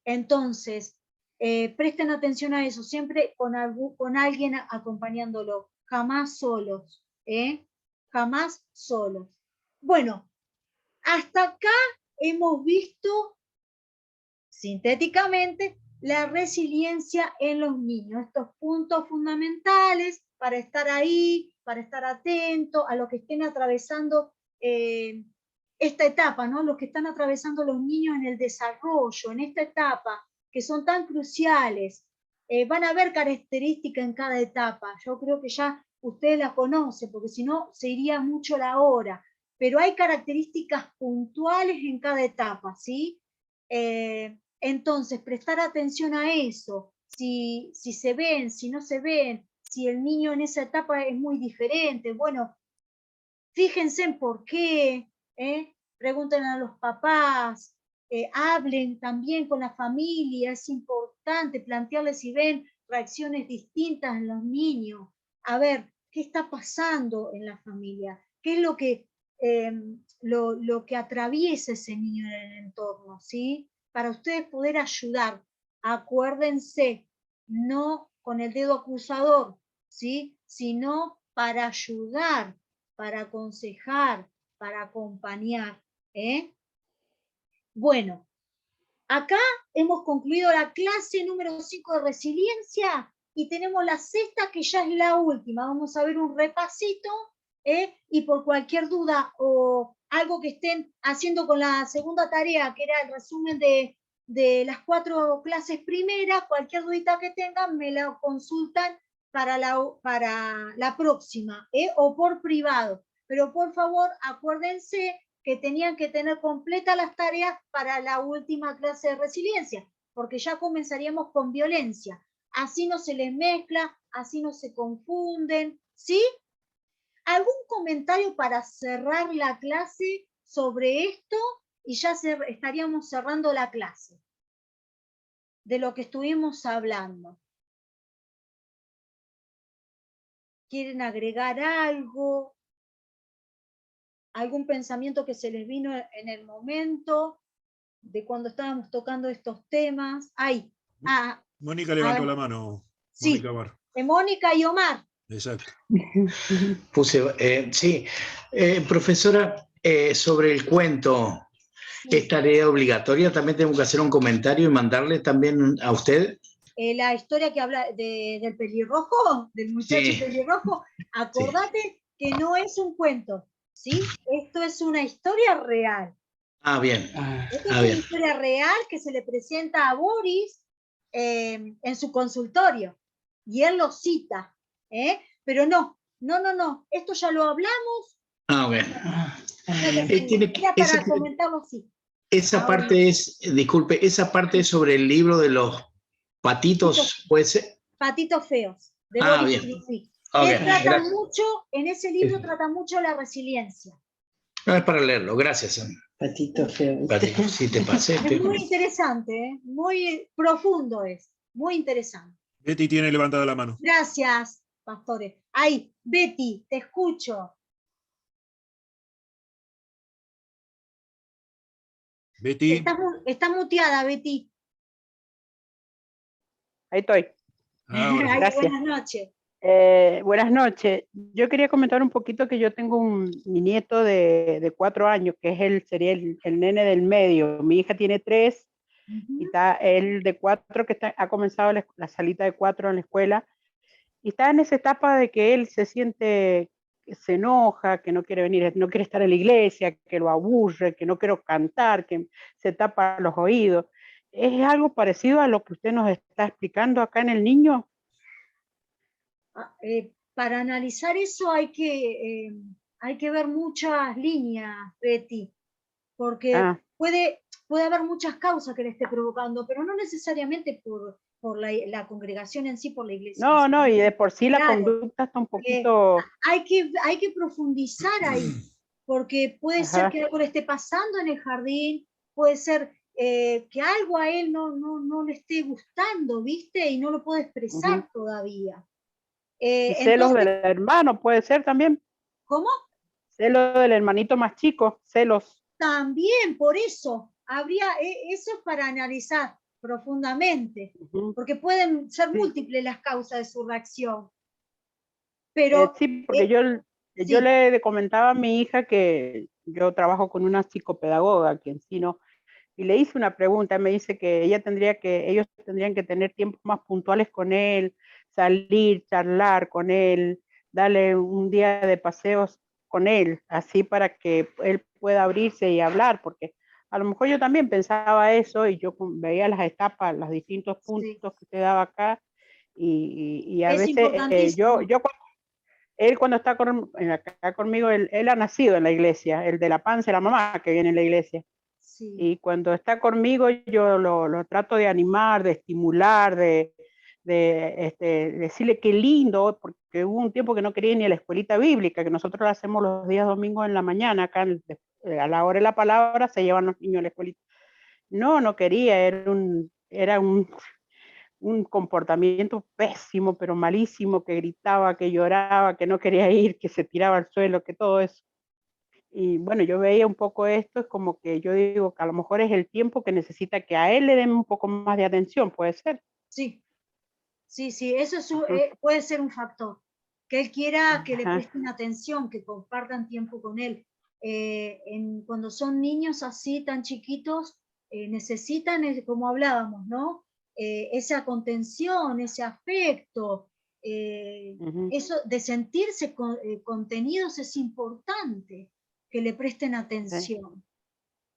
Entonces, presten atención a eso, siempre con alguien acompañándolo, jamás solos, jamás solos. Bueno, hasta acá hemos visto sintéticamente la resiliencia en los niños, estos puntos fundamentales para estar ahí, para estar atento a lo que estén atravesando esta etapa, ¿no? Los que están atravesando los niños en el desarrollo, en esta etapa, que son tan cruciales. Van a haber características en cada etapa. Yo creo que ya ustedes la conocen, porque si no, se iría mucho la hora. Pero hay características puntuales en cada etapa, ¿sí? Entonces, prestar atención a eso. Si se ven, si no se ven, si el niño en esa etapa es muy diferente, bueno, fíjense en por qué, pregunten a los papás, hablen también con la familia, es importante plantearles si ven reacciones distintas en los niños, a ver, ¿qué está pasando en la familia? ¿Qué es lo que atraviesa ese niño en el entorno? ¿Sí? Para ustedes poder ayudar, acuérdense, no con el dedo acusador, ¿sí? Sino para ayudar, para aconsejar, para acompañar. Bueno, acá hemos concluido la clase número 5 de resiliencia y tenemos la sexta, que ya es la última. Vamos a ver un repasito Y por cualquier duda o algo que estén haciendo con la segunda tarea, que era el resumen de las 4 clases primeras, cualquier dudita que tengan, me la consultan para la próxima, o por privado. Pero por favor, acuérdense que tenían que tener completas las tareas para la última clase de resiliencia, porque ya comenzaríamos con violencia. Así no se les mezcla, así no se confunden, ¿sí? ¿Algún comentario para cerrar la clase sobre esto? Y ya estaríamos cerrando la clase de lo que estuvimos hablando. ¿Quieren agregar algo? ¿Algún pensamiento que se les vino en el momento de cuando estábamos tocando estos temas? Ahí. Mónica levantó la mano. Sí, Mónica Bar. Mónica y Omar. Exacto. Sí. Profesora, sobre el cuento, ¿es tarea obligatoria? ¿También tengo que hacer un comentario y mandarle también a usted? La historia que habla del pelirrojo, del muchacho pelirrojo, acordate que no es un cuento, ¿sí? Esto es una historia real. Bien. Esto es una historia real que se le presenta a Boris en su consultorio, y él lo cita, pero no, esto ya lo hablamos. Era para comentarlo así. Esa parte es, disculpe, esa parte es sobre el libro de los patitos, ¿puede ser? Patitos feos, de Boris Cyrulnik. Él trata mucho, en ese libro trata mucho la resiliencia. No, es para leerlo, gracias. Patito feo. Patito, sí te pasé. Es muy interesante, muy profundo es, muy interesante. Betty tiene levantada la mano. Gracias, pastores. Ahí, Betty, te escucho. Betty. Está muteada, Betty. Ahí estoy. Ay, buenas noches. Buenas noches. Yo quería comentar un poquito que yo tengo mi nieto de 4 años, que sería el nene del medio. Mi hija tiene 3 y está el de 4 que ha comenzado la salita de 4 en la escuela, y está en esa etapa de que él se siente, que se enoja, que no quiere venir, no quiere estar en la iglesia, que lo aburre, que no quiere cantar, que se tapa los oídos. ¿Es algo parecido a lo que usted nos está explicando acá en el niño? Para analizar eso hay que ver muchas líneas, Betty, porque puede haber muchas causas que le esté provocando, pero no necesariamente por la congregación en sí, por la iglesia. No, y de por sí la conducta está un poquito... Hay que profundizar ahí, porque puede ser que algo le esté pasando en el jardín, puede ser que algo a él no le esté gustando, ¿viste? Y no lo puede expresar todavía. Y celos del hermano puede ser también. ¿Cómo? Celos del hermanito más chico, celos. También, por eso, eso es para analizar profundamente, porque pueden ser múltiples las causas de su reacción. Pero, sí, porque yo le comentaba a mi hija que yo trabajo con una psicopedagoga que ensino, y le hice una pregunta, me dice que ellos tendrían que tener tiempos más puntuales con él, salir, charlar con él, darle un día de paseos con él, así para que él pueda abrirse y hablar, porque a lo mejor yo también pensaba eso, y yo veía las etapas, los distintos puntos que te daba acá, y a veces él cuando está acá conmigo, él ha nacido en la iglesia, el de la panza, la mamá que viene en la iglesia. Sí. Y cuando está conmigo yo lo trato de animar, de estimular, de decirle qué lindo, porque hubo un tiempo que no quería ni a la escuelita bíblica, que nosotros la hacemos los días domingos en la mañana, acá a la hora de la palabra se llevan los niños a la escuelita. No quería, era un comportamiento pésimo, pero malísimo, que gritaba, que lloraba, que no quería ir, que se tiraba al suelo, que todo eso. Y bueno, yo veía un poco esto, es como que yo digo que a lo mejor es el tiempo que necesita que a él le den un poco más de atención, ¿puede ser? Sí, eso puede ser un factor, que él quiera que le presten atención, que compartan tiempo con él. Cuando son niños así tan chiquitos, necesitan, como hablábamos, ¿no? Esa contención, ese afecto, eso de sentirse contenidos es importante, que le presten atención.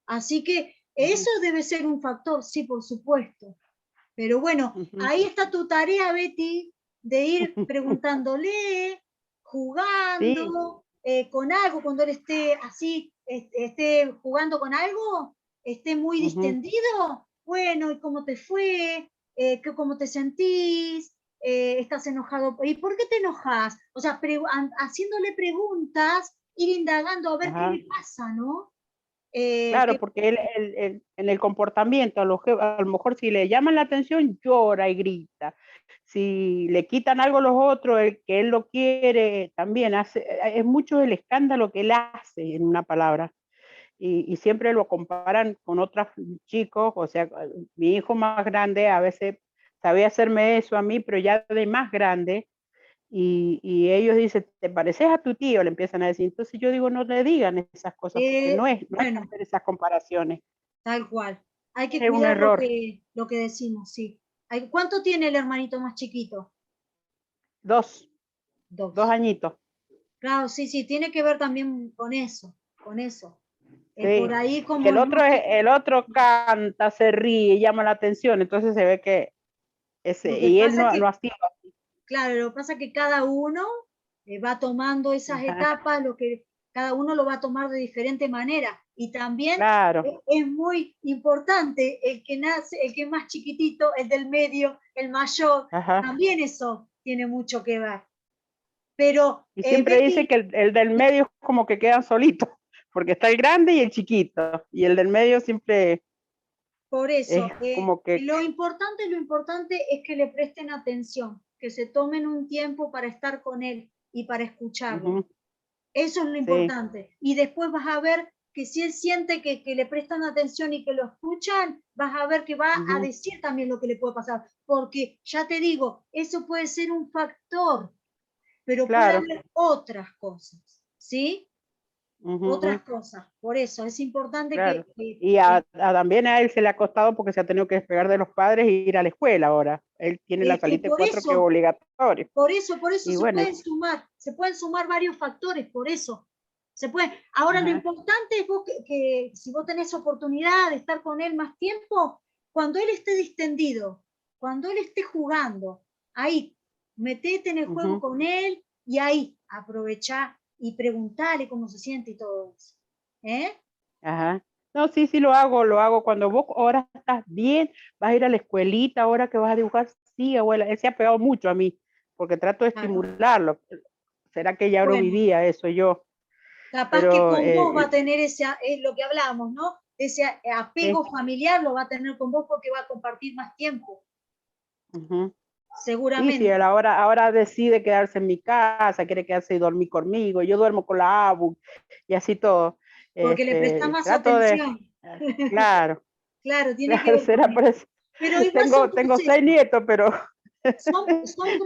Así que eso debe ser un factor, sí, por supuesto. Pero bueno, ahí está tu tarea, Betty, de ir preguntándole, jugando con algo, cuando él esté así, esté jugando con algo, esté muy distendido. Bueno, ¿y cómo te fue? ¿Cómo te sentís? ¿Estás enojado? ¿Y por qué te enojas? O sea, haciéndole preguntas, ir indagando a ver qué le pasa, ¿no? Claro, porque él en el comportamiento, a lo mejor si le llaman la atención, llora y grita. Si le quitan algo a los otros, el que él lo quiere, también hace, es mucho el escándalo que él hace, en una palabra. Y siempre lo comparan con otros chicos, o sea, mi hijo más grande a veces sabía hacerme eso a mí, pero ya de más grande, y ellos dicen, ¿te pareces a tu tío? Le empiezan a decir. Entonces yo digo, no le digan esas cosas, porque no hay que hacer esas comparaciones. Tal cual. Hay que Es un cuidar error. lo que decimos, sí. ¿Cuánto tiene el hermanito más chiquito? 2 añitos. Claro, sí, tiene que ver también con eso, Sí. por ahí como el otro canta, se ríe, llama la atención, entonces se ve que y él no hacía. Claro, lo que pasa es que cada uno va tomando esas etapas, cada uno lo va a tomar de diferente manera. Y también es muy importante el que nace, el que es más chiquitito, el del medio, el mayor, también eso tiene mucho que ver. Pero y siempre Betty, dice que el del medio es como que quedan solitos, porque está el grande y el chiquito, y el del medio siempre. Por eso, como que lo importante es que le presten atención, que se tomen un tiempo para estar con él y para escucharlo. Eso es lo importante. Y después vas a ver que si él siente que le prestan atención y que lo escuchan, vas a ver que va a decir también lo que le puede pasar. Porque ya te digo, eso puede ser un factor, pero puede haber otras cosas, ¿sí? Otras cosas. Por eso es importante y también a él se le ha costado porque se ha tenido que despegar de los padres e ir a la escuela ahora. Él tiene la salita de 4 que es obligatorio. Por eso se pueden sumar varios factores, por eso. Ahora lo importante es que si vos tenés oportunidad de estar con él más tiempo, cuando él esté distendido, cuando él esté jugando, ahí, metete en el juego con él y ahí aprovechá y preguntale cómo se siente y todo eso. No, sí, lo hago. Cuando vos ahora estás bien, vas a ir a la escuelita, ahora que vas a dibujar, sí, abuela. Él se ha pegado mucho a mí, porque trato de estimularlo. ¿Será que ya no vivía eso yo? Capaz que con vos va a tener es lo que hablamos, ¿no? Ese apego familiar lo va a tener con vos porque va a compartir más tiempo. Seguramente. Sí, él ahora decide quedarse en mi casa, quiere quedarse y dormir conmigo. Yo duermo con la Abu y así todo. Porque le presta más atención. Claro. Claro, tiene que ver con eso. Pero igual tengo 6 nietos, pero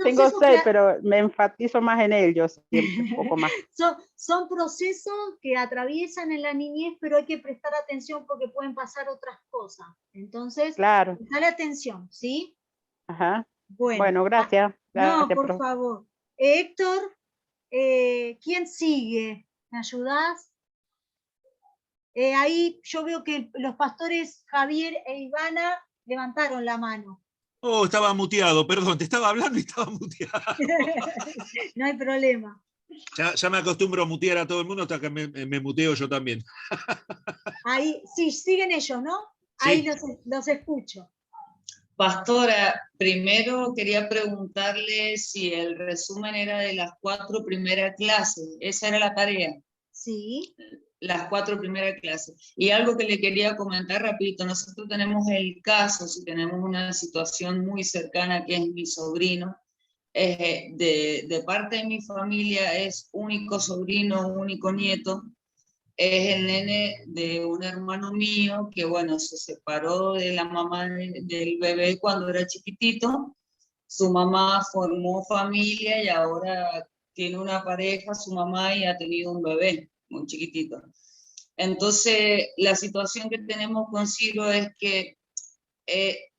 tengo 6, pero me enfatizo más en ellos siempre, un poco más. Son procesos que atraviesan en la niñez, pero hay que prestar atención porque pueden pasar otras cosas. Entonces, prestale atención, ¿sí? Bueno, gracias. No, por favor. Héctor, ¿quién sigue? ¿Me ayudás? Ahí yo veo que los pastores Javier e Ivana levantaron la mano. Oh, estaba muteado, perdón, te estaba hablando y estaba muteado. No hay problema. Ya me acostumbro a mutear a todo el mundo hasta que me muteo yo también. Ahí, sí, siguen ellos, ¿no? Sí. Ahí los escucho. Pastora, primero quería preguntarle si el resumen era de las 4 primeras clases. Esa era la tarea. Sí. Las 4 primeras clases. Y algo que le quería comentar rapidito, nosotros tenemos el caso, si tenemos una situación muy cercana que es mi sobrino, de parte de mi familia es único sobrino, único nieto, es el nene de un hermano mío que, bueno, se separó de la mamá del bebé cuando era chiquitito, su mamá formó familia y ahora tiene una pareja, su mamá, y ha tenido un bebé muy chiquitito. Entonces, la situación que tenemos con Ciro es que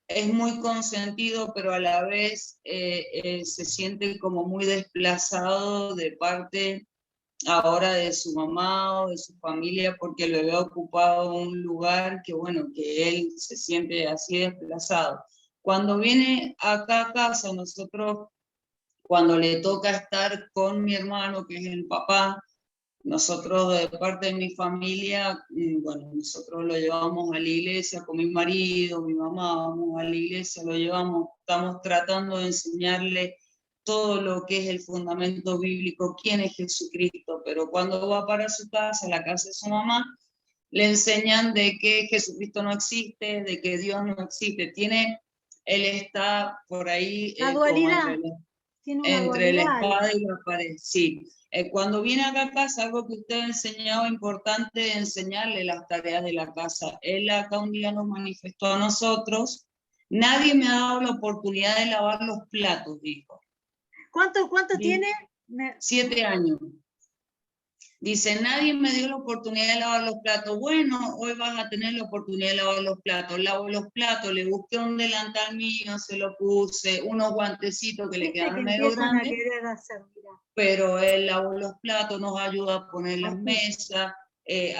es muy consentido, pero a la vez se siente como muy desplazado de parte ahora de su mamá o de su familia, porque le había ocupado un lugar que, bueno, que él se siente así desplazado. Cuando viene acá a casa, nosotros, cuando le toca estar con mi hermano, que es el papá, nosotros de parte de mi familia, bueno, nosotros lo llevamos a la iglesia con mi marido, mi mamá, vamos a la iglesia, lo llevamos, estamos tratando de enseñarle todo lo que es el fundamento bíblico, quién es Jesucristo, pero cuando va para su casa, la casa de su mamá, le enseñan de que Jesucristo no existe, de que Dios no existe. Él está por ahí La como dualidad. Tiene una entre la dualidad. espada y la pared, sí. Cuando viene acá a casa, algo que usted ha enseñado importante, enseñarle las tareas de la casa. Él acá un día nos manifestó a nosotros, nadie me ha dado la oportunidad de lavar los platos, dijo. ¿Cuánto Sí. tiene? 7 años. Dice, nadie me dio la oportunidad de lavar los platos. Bueno, hoy vas a tener la oportunidad de lavar los platos. Lavo los platos, le busqué un delantal mío, se lo puse, unos guantecitos que le quedan medio grandes. Pero él lavó los platos, nos ayuda a poner las mesas,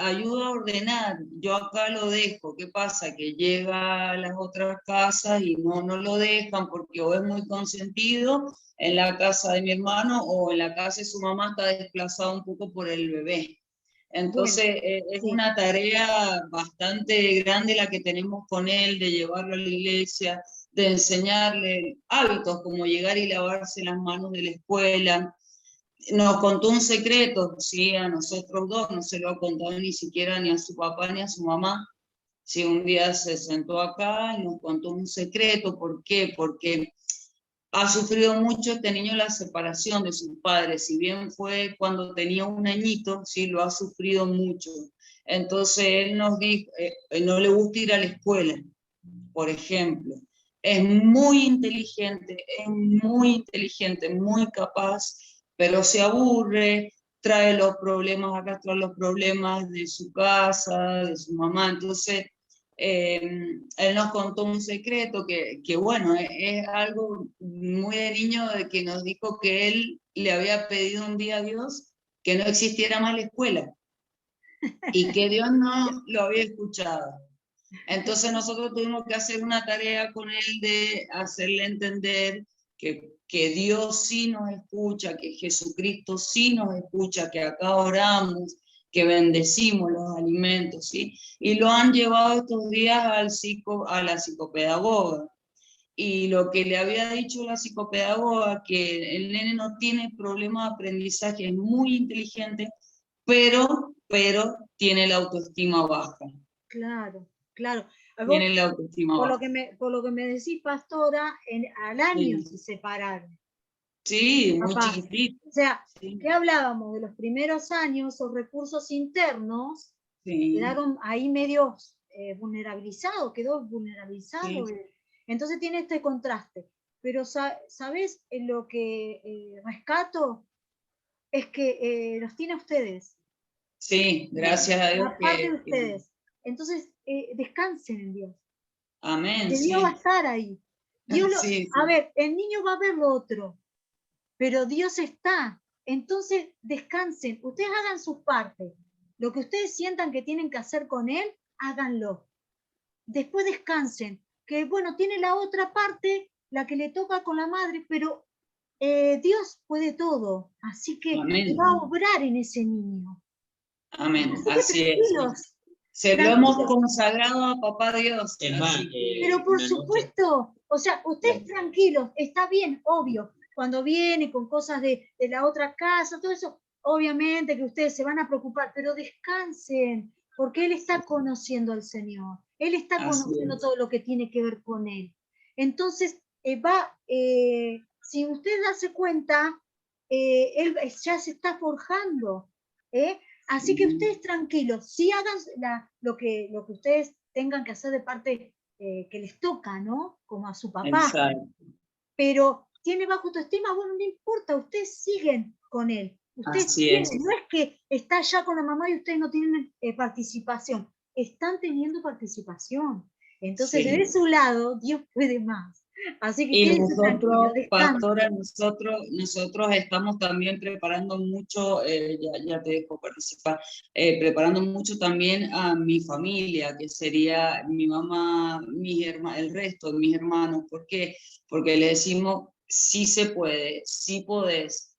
ayuda a ordenar. Yo acá lo dejo. ¿Qué pasa? Que llega a las otras casas y no lo dejan porque o es muy consentido en la casa de mi hermano o en la casa de su mamá está desplazado un poco por el bebé. Entonces es una tarea bastante grande la que tenemos con él, de llevarlo a la iglesia, de enseñarle hábitos como llegar y lavarse las manos de la escuela. Nos contó un secreto, sí, a nosotros dos, no se lo ha contado ni siquiera ni a su papá ni a su mamá. Sí, un día se sentó acá y nos contó un secreto. ¿Por qué? Porque ha sufrido mucho este niño la separación de sus padres. Si bien fue cuando tenía 1 añito, sí, lo ha sufrido mucho. Entonces él nos dijo, no le gusta ir a la escuela, por ejemplo. Es muy inteligente, muy capaz, pero se aburre, trae los problemas, arrastra los problemas de su casa, de su mamá. Entonces, él nos contó un secreto que bueno, es algo muy de niño, de que nos dijo que él le había pedido un día a Dios que no existiera más la escuela y que Dios no lo había escuchado. Entonces nosotros tuvimos que hacer una tarea con él de hacerle entender que Dios sí nos escucha, que Jesucristo sí nos escucha, que acá oramos, que bendecimos los alimentos, ¿sí? Y lo han llevado estos días a la psicopedagoga. Y lo que le había dicho la psicopedagoga, que el nene no tiene problemas de aprendizaje, es muy inteligente, pero tiene la autoestima baja. Claro, claro. Tiene la autoestima baja. Por lo que me decís, pastora, al año se separaron. Sí, muy Papá. chiquitito. O sea, ¿qué hablábamos? De los primeros años, los recursos internos quedaron ahí medio vulnerabilizados, quedó vulnerabilizado. Entonces tiene este contraste. Pero, ¿sabes? Lo que rescato es que los tiene a ustedes. Sí, gracias a Dios. Aparte de ustedes. Entonces, descansen en Dios. Amén. Que Dios va a estar ahí. Dios a ver, el niño va a ver lo otro, pero Dios está. Entonces, descansen. Ustedes hagan sus partes. Lo que ustedes sientan que tienen que hacer con él, háganlo. Después descansen. Que bueno, tiene la otra parte, la que le toca con la madre, pero Dios puede todo. Así que va a obrar en ese niño. Amén. Así es. Se lo hemos consagrado a Papá Dios. Pero por supuesto, o sea, ustedes tranquilos, está bien, obvio, cuando viene con cosas de la otra casa, todo eso, obviamente que ustedes se van a preocupar, pero descansen, porque Él está conociendo al Señor, Él está conociendo todo lo que tiene que ver con Él. Entonces, si usted darse cuenta, Él ya se está forjando, Así que ustedes tranquilos, sí hagan lo que ustedes tengan que hacer de parte que les toca, ¿no? Como a su papá. Exacto. Pero tiene bajo autoestima, bueno, no importa, ustedes siguen con él. Ustedes tienen, no es que está ya con la mamá y ustedes no tienen participación. Están teniendo participación. Entonces, Sí. de su lado, Dios puede más. Así que Y quédense tranquilos, nosotros, descansen. pastora, nosotros estamos también preparando mucho, ya te dejo participar, preparando mucho también a mi familia, que sería mi mamá, el resto de mis hermanos. ¿Por qué? Porque le decimos, sí se puede, sí podés,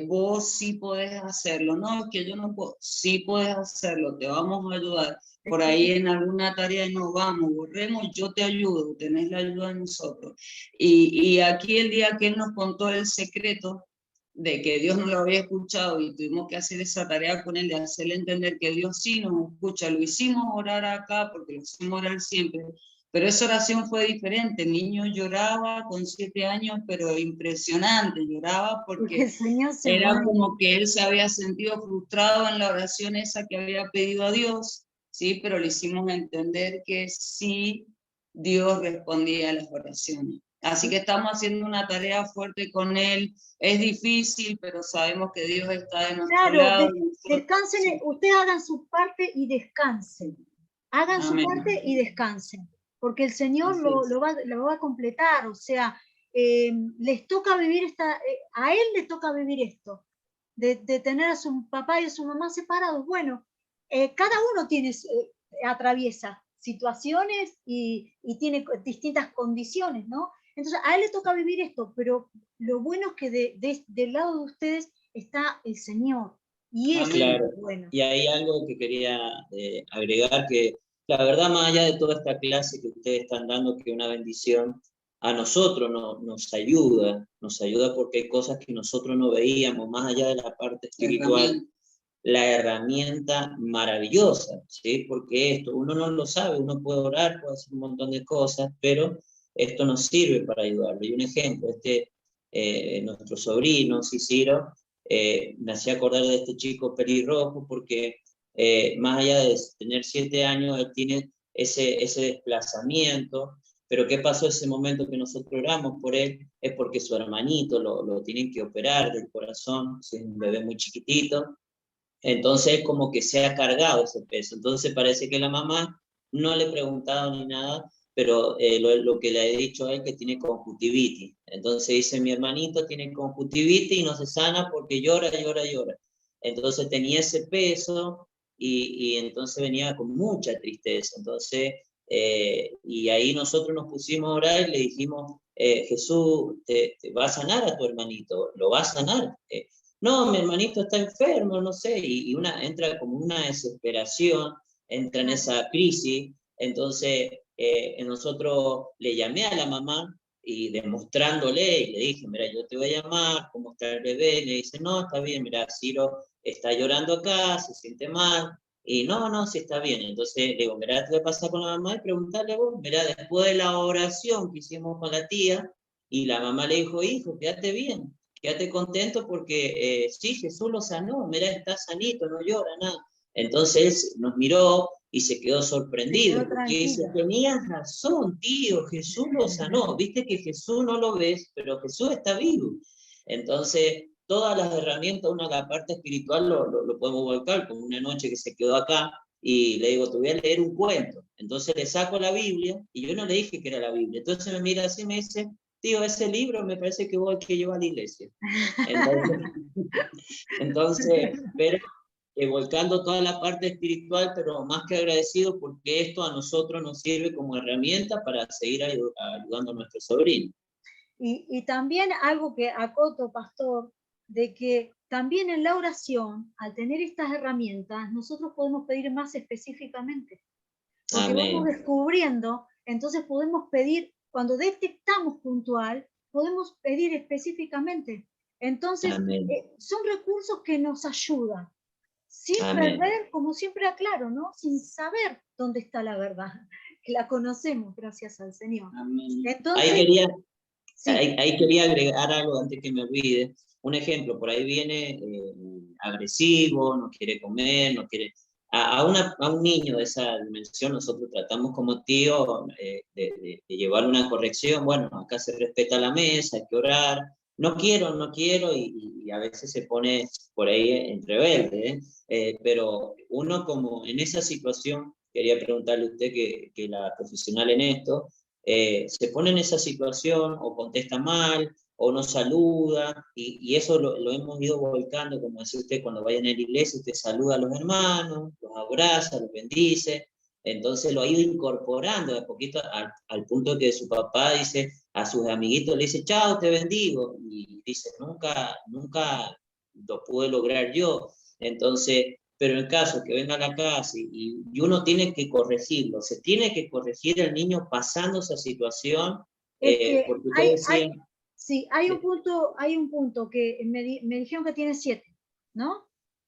vos sí podés hacerlo. No, es que yo no puedo, sí podés hacerlo, te vamos a ayudar. Por ahí en alguna tarea no vamos, borremos, yo te ayudo, tenés la ayuda de nosotros. Y aquí el día que él nos contó el secreto de que Dios no lo había escuchado y tuvimos que hacer esa tarea con él, de hacerle entender que Dios sí nos escucha, lo hicimos orar acá porque lo hicimos orar siempre, pero esa oración fue diferente. El niño lloraba con 7 años, pero impresionante, lloraba Porque el porque Señor se era mueve. como que él se había sentido frustrado en la oración esa que había pedido a Dios, ¿sí? Pero le hicimos entender que sí, Dios respondía a las oraciones. Así que estamos haciendo una tarea fuerte con él. Es difícil, pero sabemos que Dios está de nuestro Claro, lado. descansen, Sí. ustedes hagan su parte y descansen. Hagan su Amén. parte y descansen, porque el Señor Así lo es. va a completar. O sea, les toca vivir a él le toca vivir esto, de tener a su papá y a su mamá separados. Bueno, cada uno atraviesa situaciones y tiene distintas condiciones, ¿no? Entonces, a él le toca vivir esto, pero lo bueno es que del lado de ustedes está el Señor. Y eso Amén. es Claro, bueno. y hay algo que quería agregar, que la verdad, más allá de toda esta clase que ustedes están dando, que es una bendición, a nosotros nos ayuda porque hay cosas que nosotros no veíamos, más allá de la parte espiritual, la herramienta maravillosa, ¿sí? Porque esto uno no lo sabe, uno puede orar, puede hacer un montón de cosas, pero esto nos sirve para ayudarlo. Y un ejemplo, nuestro sobrino, Ciciro, me hacía acordar de este chico pelirrojo porque más allá de tener 7 años, él tiene ese desplazamiento, pero ¿qué pasó ese momento que nosotros oramos por él? Es porque su hermanito lo tienen que operar del corazón, es un bebé muy chiquitito, entonces como que se ha cargado ese peso, entonces parece que la mamá no le ha preguntado ni nada, pero lo que le he dicho a él que tiene conjuntivitis. Entonces dice, mi hermanito tiene conjuntivitis y no se sana porque llora. Entonces tenía ese peso y entonces venía con mucha tristeza. Entonces, y ahí nosotros nos pusimos a orar y le dijimos, Jesús, te va a sanar a tu hermanito, lo va a sanar. No, mi hermanito está enfermo, no sé, y entra como una desesperación, entra en esa crisis. Entonces, nosotros le llamé a la mamá y demostrándole, y le dije, mira, yo te voy a llamar, ¿cómo está el bebé? Le dice, no, está bien, mira, Ciro está llorando acá, se siente mal, y no, sí está bien. Entonces le digo, mira, te voy a pasar con la mamá y preguntarle vos, mira, después de la oración que hicimos con la tía, y la mamá le dijo, hijo, quédate bien, quédate contento porque sí, Jesús lo sanó, mira, está sanito, no llora, nada. Entonces nos miró y se quedó sorprendido, porque dice, tenías razón, tío, Jesús lo sanó. Viste que Jesús no lo ves, pero Jesús está vivo. Entonces, todas las herramientas, la parte espiritual lo podemos volcar, como una noche que se quedó acá, y le digo, te voy a leer un cuento. Entonces le saco la Biblia, y yo no le dije que era la Biblia. Entonces me mira así y me dice, tío, ese libro me parece que vos hay que llevar a la iglesia. Entonces pero volcando toda la parte espiritual, pero más que agradecido porque esto a nosotros nos sirve como herramienta para seguir ayudando a nuestro sobrino. Y también algo que acoto, pastor, de que también en la oración, al tener estas herramientas, nosotros podemos pedir más específicamente. Porque vamos descubriendo, entonces podemos pedir, cuando detectamos puntual, podemos pedir específicamente. Entonces, son recursos que nos ayudan, sin perder, como siempre aclaro, ¿no? Sin saber dónde está la verdad, que la conocemos gracias al Señor. Entonces, ahí quería agregar algo antes que me olvide. Un ejemplo, por ahí viene agresivo, no quiere comer, no quiere... A un niño de esa dimensión nosotros tratamos como tío de llevar una corrección. Bueno, acá se respeta la mesa, hay que orar, no quiero, y a veces se pone por ahí en rebelde, pero uno como en esa situación, quería preguntarle a usted que es la profesional en esto, se pone en esa situación o contesta mal, o no saluda, y eso lo hemos ido volcando, como decía usted, cuando vayan a la iglesia, usted saluda a los hermanos, los abraza, los bendice, entonces lo ha ido incorporando de a poquito al punto que su papá dice a sus amiguitos, le dice, chao, te bendigo, y dice, nunca lo pude lograr yo, entonces, pero en el caso que venga a la casa y uno tiene que corregirlo, se tiene que corregir el niño pasando esa situación, porque usted decía... Sí, hay un punto que me dijeron que tiene 7, ¿no?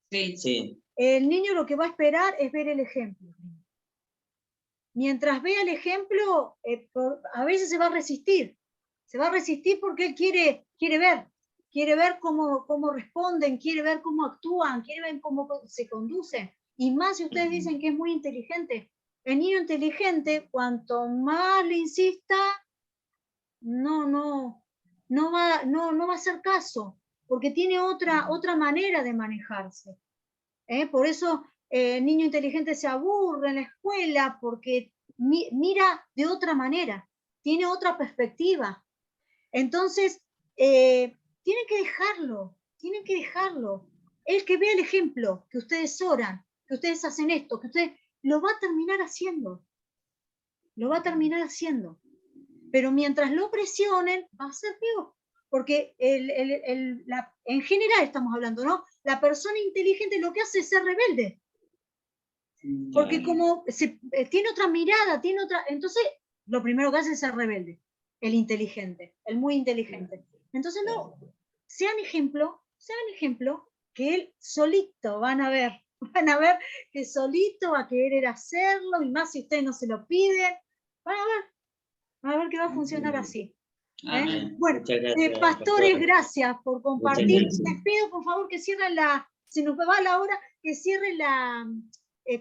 Sí. Sí. El niño lo que va a esperar es ver el ejemplo. Mientras vea el ejemplo, a veces se va a resistir porque él quiere ver cómo responden, quiere ver cómo actúan, quiere ver cómo se conducen. Y más si ustedes dicen que es muy inteligente. El niño inteligente, cuanto más le insista, no va a hacer caso, porque tiene otra manera de manejarse. Por eso el niño inteligente se aburre en la escuela, porque mira de otra manera, tiene otra perspectiva. Entonces, tienen que dejarlo. El que vea el ejemplo, que ustedes oran, que ustedes hacen esto, que ustedes lo va a terminar haciendo. Pero mientras lo presionen, va a ser peor. Porque en general estamos hablando, ¿no? La persona inteligente lo que hace es ser rebelde. Porque como tiene otra mirada, entonces lo primero que hace es ser rebelde. El inteligente, el muy inteligente. Entonces no, sean ejemplo, que él solito van a ver que solito va a querer hacerlo, y más si ustedes no se lo piden, van a ver que va a funcionar así. Bueno, pastores, gracias por compartir. Les pido por favor que cierren si nos va la hora, que cierren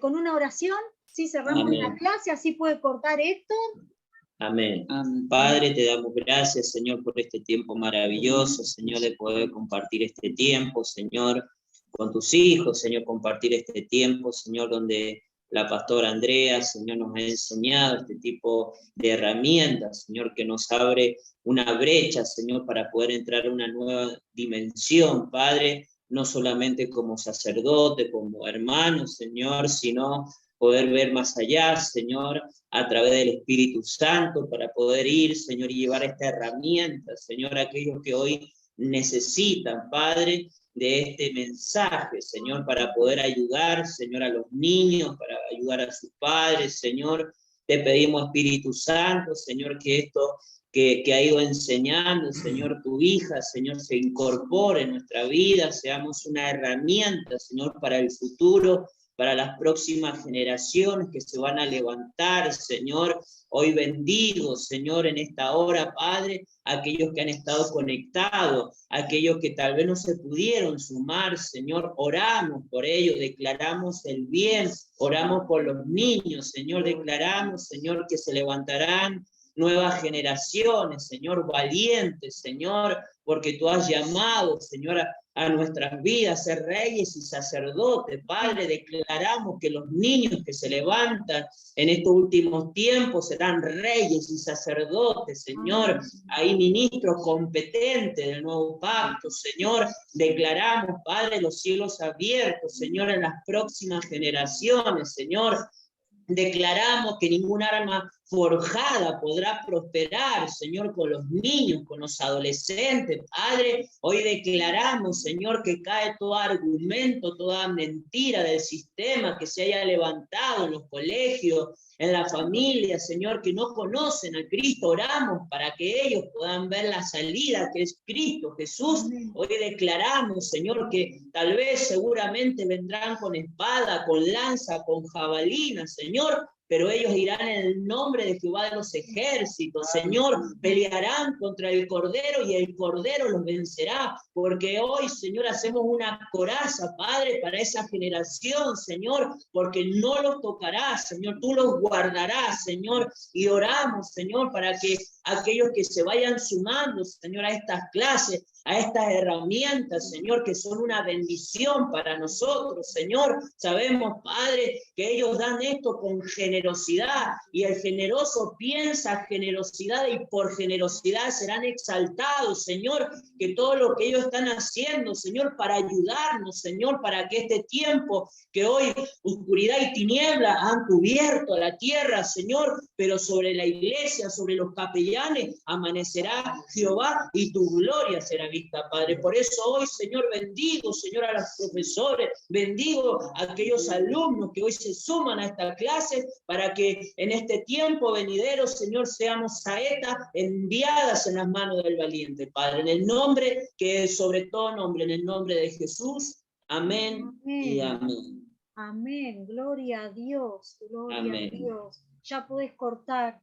con una oración, ¿sí? Cerramos la clase, así puede cortar esto. Amén. Padre, te damos gracias, Señor, por este tiempo maravilloso, Señor, de poder compartir este tiempo, Señor, con tus hijos, Señor, compartir este tiempo, Señor, donde la pastora Andrea, Señor, nos ha enseñado este tipo de herramientas, Señor, que nos abre una brecha, Señor, para poder entrar a una nueva dimensión, Padre, no solamente como sacerdote, como hermano, Señor, sino poder ver más allá, Señor, a través del Espíritu Santo, para poder ir, Señor, y llevar esta herramienta, Señor, a aquellos que hoy necesitan, Padre, de este mensaje, Señor, para poder ayudar, Señor, a los niños, para ayudar a sus padres, Señor. Te pedimos, Espíritu Santo, Señor, que esto que ha ido enseñando, Señor, tu hija, Señor, se incorpore en nuestra vida, seamos una herramienta, Señor, para el futuro, para las próximas generaciones que se van a levantar, Señor. Hoy bendigo, Señor, en esta hora, Padre, aquellos que han estado conectados, aquellos que tal vez no se pudieron sumar, Señor, oramos por ellos, declaramos el bien, oramos por los niños, Señor, declaramos, Señor, que se levantarán nuevas generaciones, Señor, valientes, Señor, porque tú has llamado, Señor, a nuestras vidas ser reyes y sacerdotes. Padre, declaramos que los niños que se levantan en estos últimos tiempos serán reyes y sacerdotes, Señor. Hay ministros competentes del nuevo pacto, Señor. Declaramos, Padre, los cielos abiertos, Señor, en las próximas generaciones, Señor. Declaramos que ningún arma forjada podrá prosperar, Señor, con los niños, con los adolescentes. Padre, hoy declaramos, Señor, que cae todo argumento, toda mentira del sistema que se haya levantado en los colegios, en la familia, Señor, que no conocen a Cristo. Oramos para que ellos puedan ver la salida que es Cristo Jesús. Hoy declaramos, Señor, que tal vez seguramente vendrán con espada, con lanza, con jabalina, Señor, pero ellos irán en el nombre de Jehová de los ejércitos, Señor, pelearán contra el Cordero y el Cordero los vencerá, porque hoy, Señor, hacemos una coraza, Padre, para esa generación, Señor, porque no los tocarás, Señor, tú los guardarás, Señor, y oramos, Señor, para que aquellos que se vayan sumando, Señor, a estas clases, a estas herramientas, Señor, que son una bendición para nosotros, Señor. Sabemos, Padre, que ellos dan esto con generosidad, y el generoso piensa generosidad, y por generosidad serán exaltados, Señor, que todo lo que ellos están haciendo, Señor, para ayudarnos, Señor, para que este tiempo que hoy oscuridad y tiniebla han cubierto la tierra, Señor, pero sobre la iglesia, sobre los capellanes, amanecerá Jehová y tu gloria será vista, Padre. Por eso hoy, Señor, bendigo, Señor, a los profesores, bendigo a aquellos alumnos que hoy se suman a esta clase, para que en este tiempo venidero, Señor, seamos saetas enviadas en las manos del valiente, Padre, en el nombre que es sobre todo nombre, en el nombre de Jesús. Amén, Amén. y amén. Amén, gloria a Dios, gloria Amén. a Dios. Ya podés cortar.